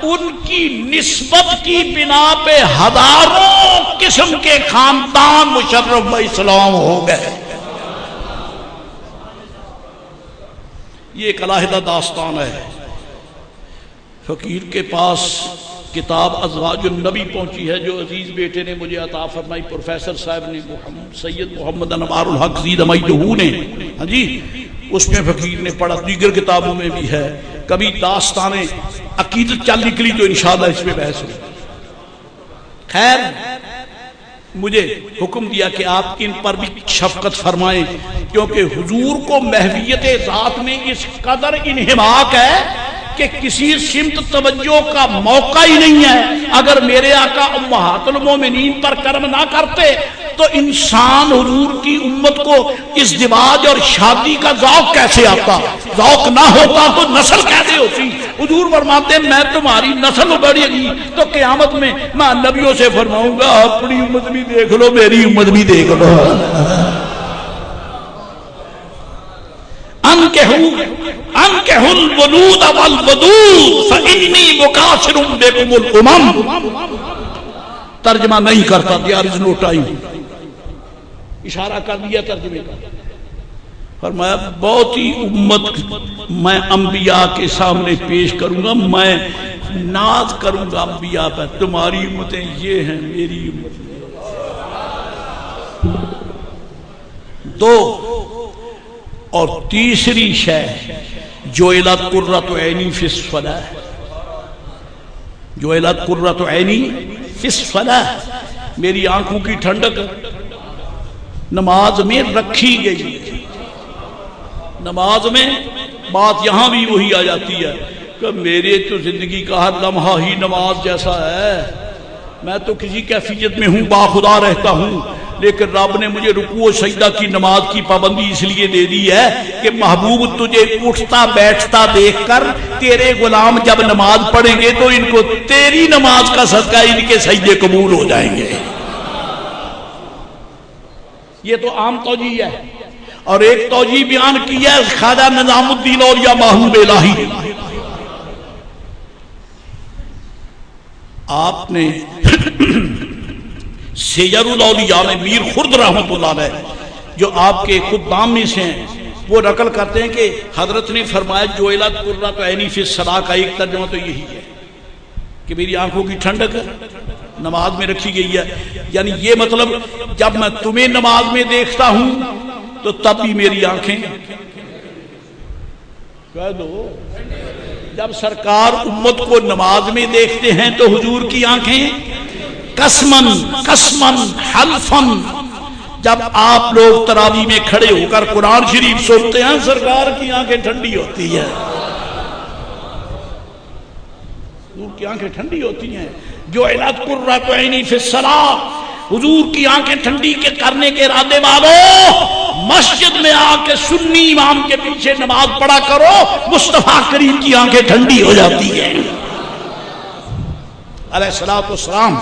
ان کی نسبت کی بنا پہ ہزاروں قسم کے خاندان مشرف و اسلام ہو گئے. یہ ایک علیحدہ داستان ہے. فقیر کے پاس کتاب ازواج النبی پہنچی ہے جو عزیز بیٹے نے مجھے عطا فرمائی, پروفیسر صاحب نے, سید محمد انوار الحق زید امیدہو نے. ہاں جی, اس میں فقیر نے پڑھا, دیگر کتابوں میں بھی ہے. کبھی داستان عقیدت چل نکلی تو انشاءاللہ اس میں بحث ہوگی. خیر, مجھے حکم دیا کہ آپ ان پر بھی شفقت فرمائیں کیونکہ حضور کو محویت ذات میں اس قدر انہماک ہے کہ کسی سمت توجہ کا موقع ہی نہیں ہے. اگر میرے آقا امہات المومنین پر کرم نہ کرتے تو انسان حضور کی امت کو ازدواج اور شادی کا ذوق کیسے آتا؟ ذوق نہ ہوتا تو نسل کیسے ہوتی؟ حضور فرماتے ہیں میں تمہاری نسل بڑھے گی تو قیامت میں میں نبیوں سے فرماؤں گا اپنی امت بھی دیکھ لو, میری امت بھی دیکھ لو. انکحوا الولود والودود فانی مکاثر بکم الامم. ترجمہ نہیں کرتا, دیئر از نو ٹائم. اشارہ کر دیا ترجمے کا. فرمایا بہت ہی امت میں انبیاء کے سامنے پیش کروں گا, میں ناز کروں گا انبیاء پر. تمہاری امتیں یہ ہیں, میری امت. 2 اور تیسری شے جعلت قرۃ عینی فی الصلاۃ, جعلت قرۃ عینی فی الصلاۃ, میری آنکھوں کی ٹھنڈک نماز میں رکھی گئی. نماز میں بات یہاں بھی وہی آ جاتی ہے کہ میرے تو زندگی کا ہر لمحہ ہی نماز جیسا ہے. میں تو کسی کیفیت میں ہوں, باخدا رہتا ہوں, لیکن رب نے مجھے رکوع و سجدہ کی نماز کی پابندی اس لیے دے دی ہے کہ محبوب تجھے اٹھتا بیٹھتا دیکھ کر تیرے غلام جب نماز پڑھیں گے تو ان کو تیری نماز کا صدقہ ان کے سجدے قبول ہو جائیں گے. یہ تو عام توجیہ ہے. اور ایک توجیہ بیان کی ہے خواجہ نظام الدین اولیاء محبوب الہی. آپ نے سیر الاولیاء میں میر خرد رحمۃ اللہ علیہ جو آپ کے خدام میں سے ہیں وہ نقل کرتے ہیں کہ حضرت نے فرمایا جعلت قرۃ عینی فی الصلاۃ کا ایک ترجمہ تو یہی ہے کہ میری آنکھوں کی ٹھنڈک نماز میں رکھی گئی ہے. یعنی یہ مطلب جب میں تمہیں نماز میں دیکھتا ہوں تو تب بھی میری آنکھیں کہہ دو. جب سرکار امت کو نماز میں دیکھتے ہیں تو حضور کی آنکھیں قسمن قسمن حلفن جب آپ لوگ تراویح میں کھڑے ہو کر قرآن شریف سنتے ہیں سرکار کی آنکھیں ٹھنڈی ہوتی ہیں، حضور کی آنکھیں ٹھنڈی ہوتی ہیں۔ جو علت قرۃ عینی فی الصلاۃ، حضور کی آنکھیں ٹھنڈی کے کرنے کے ارادے والوں، مسجد میں آ کے سنی امام کے پیچھے نماز پڑھا کرو، مصطفیٰ کریم کی آنکھیں ٹھنڈی ہو جاتی ہیں علیہ الصلوۃ والسلام۔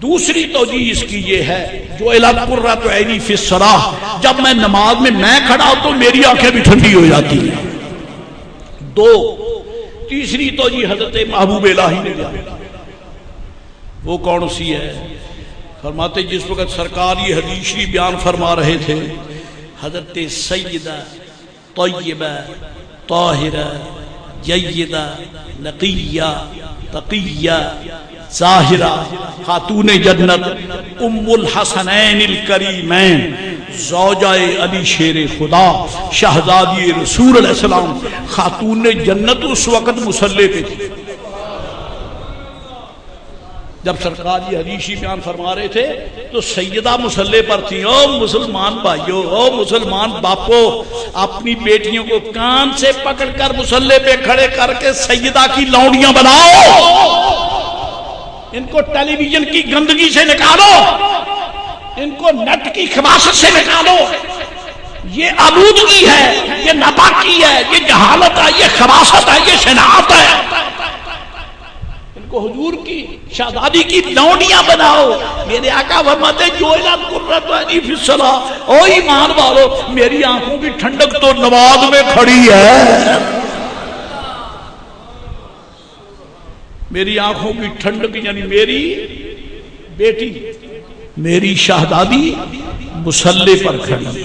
دوسری توجیہ اس کی یہ ہے، جو علت قرۃ عینی فی الصلاۃ، جب میں نماز میں کھڑا ہوں تو میری آنکھیں بھی ٹھنڈی ہو جاتی ہیں۔ دو، تیسری توجیہ حضرت محبوب الہی نے دیا، وہ کون سی ہے؟ فرماتے جس وقت سرکار یہ حدیث شریف بیان فرما رہے تھے، حضرت سیدہ طیبہ طاہرہ جیدہ نقیہ تقیہ ظاہرہ خاتون جنت ام الحسنین الکریمین زوجہ علی شیر خدا شہزادی رسول علیہ السلام خاتون جنت اس وقت مصلی پہ تھی۔ جب سرکار یہ حدیثی بیان فرما رہے تھے تو سیدہ مصلی پر تھی۔ او مسلمان بھائیو، او مسلمان باپو، اپنی بیٹیوں کو کان سے پکڑ کر مصلی پہ کھڑے کر کے سیدہ کی لونڈیاں بناؤ، ان کو ٹیلی ویژن کی گندگی سے نکالو، ان کو نٹ کی خباثت سے نکالو۔ یہ آلودگی ہے، یہ ناپاکی ہے، یہ جہالت ہے، یہ خباثت ہے، یہ شناعت ہے۔ ان کو حضور کی شہزادی کی لونڈیاں بناؤ۔ میرے آقا فرماتے جو اعلان قرۃ عینی فی الصلاۃ، او ایمان والو میری آنکھوں کی ٹھنڈک تو نماز میں کھڑی ہے، میری آنکھوں کی ٹھنڈک یعنی میری بیٹی میری شہزادی مصلی پر کھڑی۔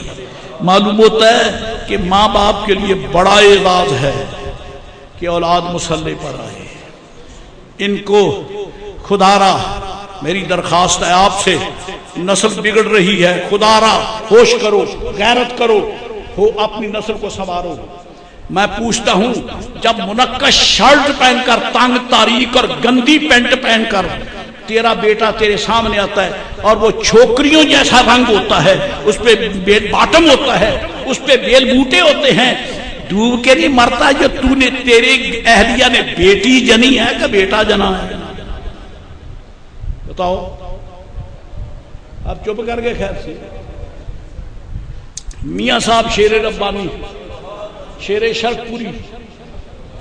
معلوم ہوتا ہے کہ ماں باپ کے لیے بڑا اعزاز ہے کہ اولاد مصلی پر آئے۔ ان کو خدا را میری درخواست ہے آپ سے، نسل بگڑ رہی ہے، خدا را ہوش کرو، غیرت کرو، ہو اپنی نسل کو سنوارو۔ میں پوچھتا ہوں جب منقش شرٹ پہن کر تنگ تاریک اور گندی پینٹ پہن کر تیرا بیٹا تیرے سامنے آتا ہے اور وہ چھوکریوں جیسا رنگ ہوتا ہے، اس پہ باٹم ہوتا ہے، اس پہ بیل بوٹے ہوتے ہیں، ڈوب کے نہیں مرتا جو تو نے تیرے اہلیہ نے بیٹی جنی ہے کہ بیٹا جنا ہے؟ بتاؤ، آپ چپ کر گئے۔ خیر سے میاں صاحب شیر ربانی، شیر شرق پوری،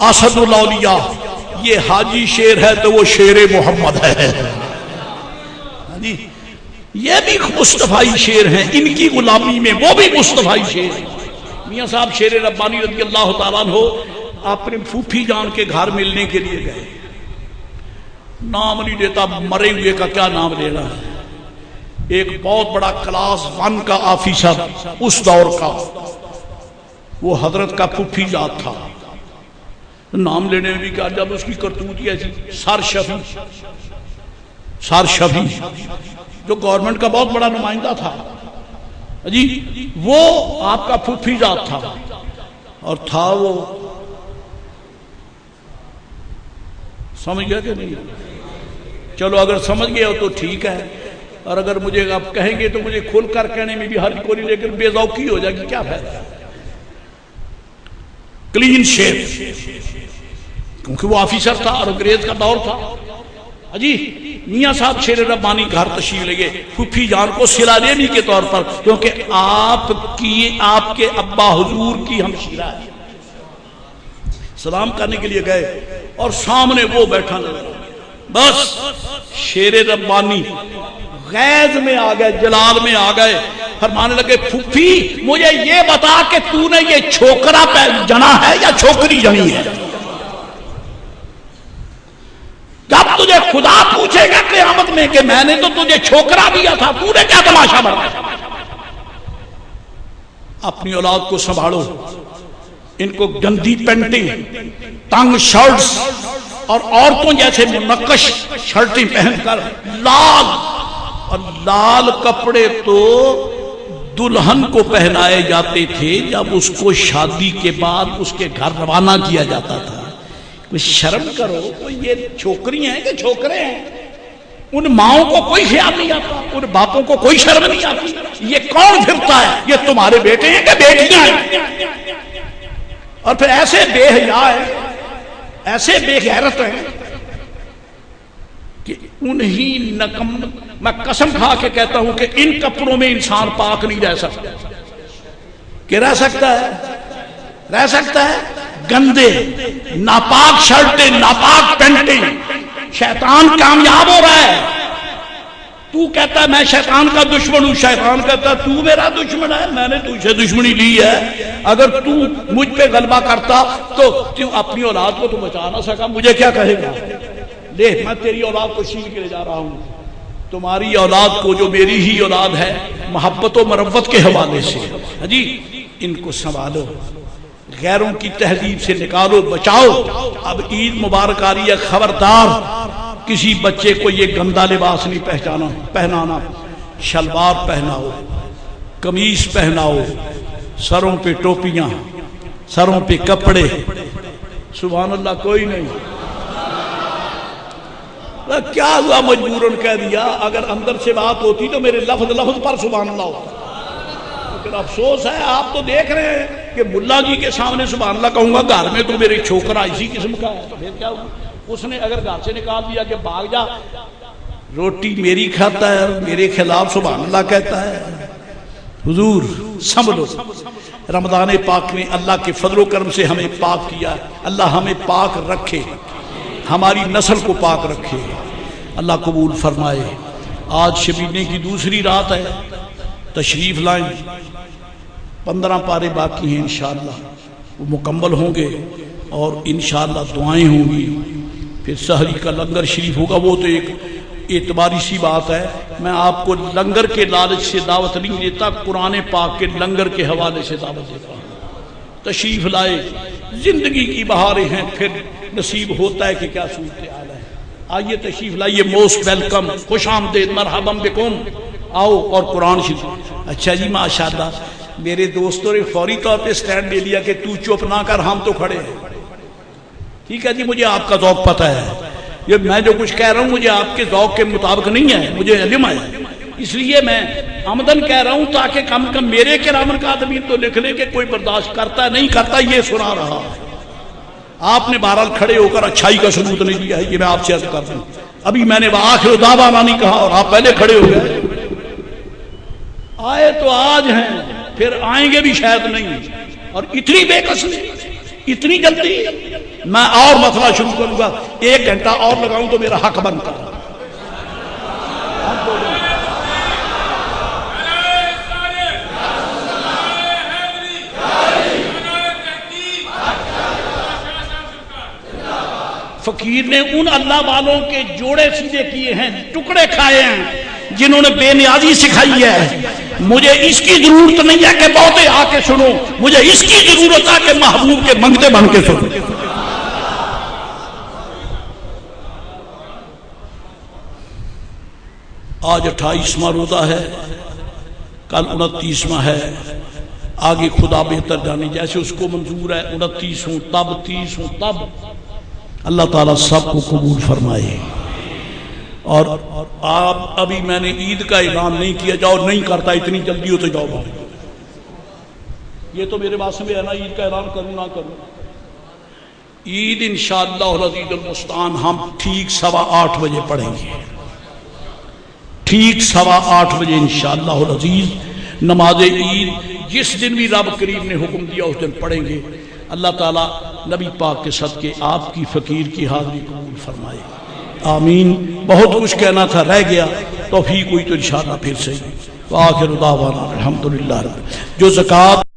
اسد الاولیاء، یہ حاجی شیر ہے تو وہ شیر محمد ہے، یہ بھی مصطفی شیر ہیں، ان کی غلامی میں وہ بھی مصطفی شیر ہیں۔ میاں صاحب شیر ربانی رضی اللہ تعالیٰ عنہ اپنے پھوپھی جان کے گھر ملنے کے لیے گئے، نام نہیں دیتا، مرے ہوئے کا کیا نام لینا ہے۔ ایک بہت بڑا کلاس 1 کا آفیسر اس دور کا، وہ حضرت کا پھوپھی جات تھا، نام لینے میں بھی کہا جب اس کی کرتوت ایسی، سر شفیع جو گورنمنٹ کا بہت بڑا نمائندہ تھا جی، وہ آپ کا پھوپھی جات تھا، اور تھا وہ، سمجھ گیا کہ نہیں؟ چلو اگر سمجھ گئے ہو تو ٹھیک ہے، اور اگر مجھے آپ کہیں گے تو مجھے کھول کر کہنے میں بھی حرج کوئی نہیں، لیکن بے ذوقی ہو جائے گی، کیا فائدہ؟ کلین شیپ، کیونکہ وہ آفیسر تھا اور انگریز کا دور تھا جی۔ میاں صاحب شیر ربانی گھر تشریف لے گئے پھوپھی جان کو صلہ دینی کے طور پر، کیونکہ آپ کے ابا حضور کی ہمشیرہ ہے، سلام کرنے کے لیے گئے اور سامنے وہ بیٹھا نظر، بس شیر ربانی غیظ میں آ گئے، جلال میں آ گئے، فرمانے لگے پھوپھی مجھے یہ بتا کہ تو نے یہ چھوکرا جنا ہے یا چھوکری جنی ہے؟ جب تجھے خدا پوچھے گا قیامت میں کہ میں نے تو تجھے چھوکرا دیا تھا، تو نے کیا تماشا بنایا؟ اپنی اولاد کو سنبھالو، ان کو گندی پینٹیں، تنگ شرٹس اور عورتوں جیسے منقش شرٹیں پہن کر لال کپڑے تو دلہن کو پہنائے جاتے تھے جب اس کو شادی کے بعد اس کے گھر روانہ کیا جاتا تھا۔ کوئی شرم کرو، کوئی یہ چھوکری ہیں کہ چھوکرے ہیں؟ ان ماؤں کو کوئی خیال نہیں آتا، ان باپوں کو کوئی شرم نہیں آتی، یہ کون پھرتا ہے؟ یہ تمہارے بیٹے ہیں کہ بیٹیاں ہیں؟ اور پھر ایسے بے حیا ہیں، ایسے بے غیرت ہیں کہ انہی نکم، میں قسم کھا کے کہتا ہوں کہ ان کپڑوں میں انسان پاک نہیں رہ سکتا۔ کہ رہ سکتا ہے؟ رہ سکتا ہے؟ گندے ناپاک شرٹیں، ناپاک پینٹیں، شیطان کامیاب ہو رہا ہے۔ تو کہتا ہے میں شیطان کا دشمن ہوں، شیطان کہتا ہے تو میرا دشمن ہے، میں نے تجھ سے دشمنی لی ہے، اگر تو مجھ پہ غلبہ کرتا تو اپنی اولاد کو تو بچا نہ سکا، مجھے کیا کہے گا؟ لے میں تیری اولاد کو چھین کے لے جا رہا ہوں، تمہاری اولاد کو جو میری ہی اولاد ہے محبت و مروت کے حوالے سے جی ان کو سنبھالو، غیروں کی تہذیب سے نکالو، بچاؤ۔ اب عید مبارک آ رہی ہے، خبردار کسی بچے کو یہ گندا لباس نہیں پہنانا، شلوار پہناؤ، قمیص پہناؤ، سروں پہ ٹوپیاں، سروں پہ کپڑے، سبحان اللہ کوئی نہیں۔ کیا ہوا مجبوراً کہہ دیا، اگر اندر سے بات ہوتی تو میرے لفظ پر سبحان اللہ ہوتا۔ لیکن افسوس ہے آپ تو دیکھ رہے ہیں کہ ملا جی کے سامنے سبحان اللہ کہوں گا، گھر میں تو میری چھوکرا اسی قسم کا ہے، تو پھر کیا ہوا؟ اس نے اگر گھر سے نکال دیا کہ بھاگ جا، روٹی میری کھاتا ہے، میرے خلاف سبحان اللہ کہتا ہے۔ حضور سنبھلو، رمضان پاک نے اللہ کے فضل و کرم سے ہمیں پاک کیا، اللہ ہمیں پاک رکھے، ہماری نسل کو پاک رکھے، اللہ قبول فرمائے۔ آج شبینے کی دوسری رات ہے، تشریف لائیں، 15 پارے باقی ہیں، انشاءاللہ وہ مکمل ہوں گے اور انشاءاللہ دعائیں ہوں گی، پھر سحری کا لنگر شریف ہوگا۔ وہ تو ایک اعتباری سی بات ہے، میں آپ کو لنگر کے لالچ سے دعوت نہیں دیتا، قرآن پاک کے لنگر کے حوالے سے دعوت دیتا ہوں۔ تشریف لائے، زندگی کی بہاریں ہیں، پھر نصیب ہوتا ہے کہ کیا صورتحال ہے۔ آئیے تشریف لائیے، موسٹ ویلکم، خوش آمدید، مرحبا بکم، آؤ اور قرآن شریف۔ اچھا جی ماشاءاللہ، میرے دوستوں نے فوری طور پہ سٹینڈ لے لیا کہ تو چپ نہ کر، ہم تو کھڑے ہیں۔ ٹھیک ہے جی، مجھے آپ کا ذوق پتہ ہے، یہ میں جو کچھ کہہ رہا ہوں مجھے آپ کے ذوق کے مطابق نہیں ہے، مجھے علم ہے، اس لیے میں عمدن کہہ رہا ہوں تاکہ کم کم میرے کرام کاتبین تو لکھ لیں کہ کوئی برداشت کرتا ہے نہیں کرتا، یہ سنا رہا۔ آپ نے بہرحال کھڑے ہو کر اچھائی کا ثبوت نہیں دیا ہے، یہ میں آپ سے عرض کر دوں۔ ابھی میں نے آخر دعوانا نہیں کہا اور آپ پہلے کھڑے ہو گئے۔ آئے تو آج ہیں، پھر آئیں گے بھی شاید نہیں، اور اتنی بے قصری، اتنی جلدی۔ میں اور مسئلہ شروع کروں گا، 1 گھنٹہ اور لگاؤں تو میرا حق بنتا ہے۔ فقیر نے ان اللہ والوں کے جوڑے سیدھے کیے ہیں، ٹکڑے کھائے ہیں، جنہوں نے بے نیازی سکھائی ہے۔ مجھے اس کی ضرورت نہیں ہے کہ بہتے آ کے سنو، مجھے اس کی ضرورت ہے کہ محبوب کے منگتے بن کے سنو۔ آج 28واں روزہ ہے، کل 29واں ہے، آگے خدا بہتر جانے، جیسے اس کو منظور ہے 29 ہوں تب 30 ہوں تب، اللہ تعالیٰ سب کو قبول فرمائے۔ اور آپ ابھی میں نے عید کا اعلان نہیں کیا، جاؤ نہیں کرتا اتنی جلدی ہو تو جاؤ بھائی، یہ تو میرے بات میں ہے نا، عید کا اعلان کروں نہ کروں۔ عید انشاءاللہ العزیز المستعان ہم ٹھیک 8:15 بجے پڑھیں گے، ٹھیک 8:15 بجے انشاءاللہ العزیز نماز عید، جس دن بھی رب کریم نے حکم دیا اس دن پڑھیں گے۔ اللہ تعالیٰ نبی پاک کے صدقے آپ کی فقیر کی حاضری قبول فرمائے، آمین۔ بہت کچھ کہنا تھا رہ گیا، توفیق ہوئی تو انشاءاللہ پھر سے۔ وآخر دعوانا الحمدللہ۔ جو زکوٰۃ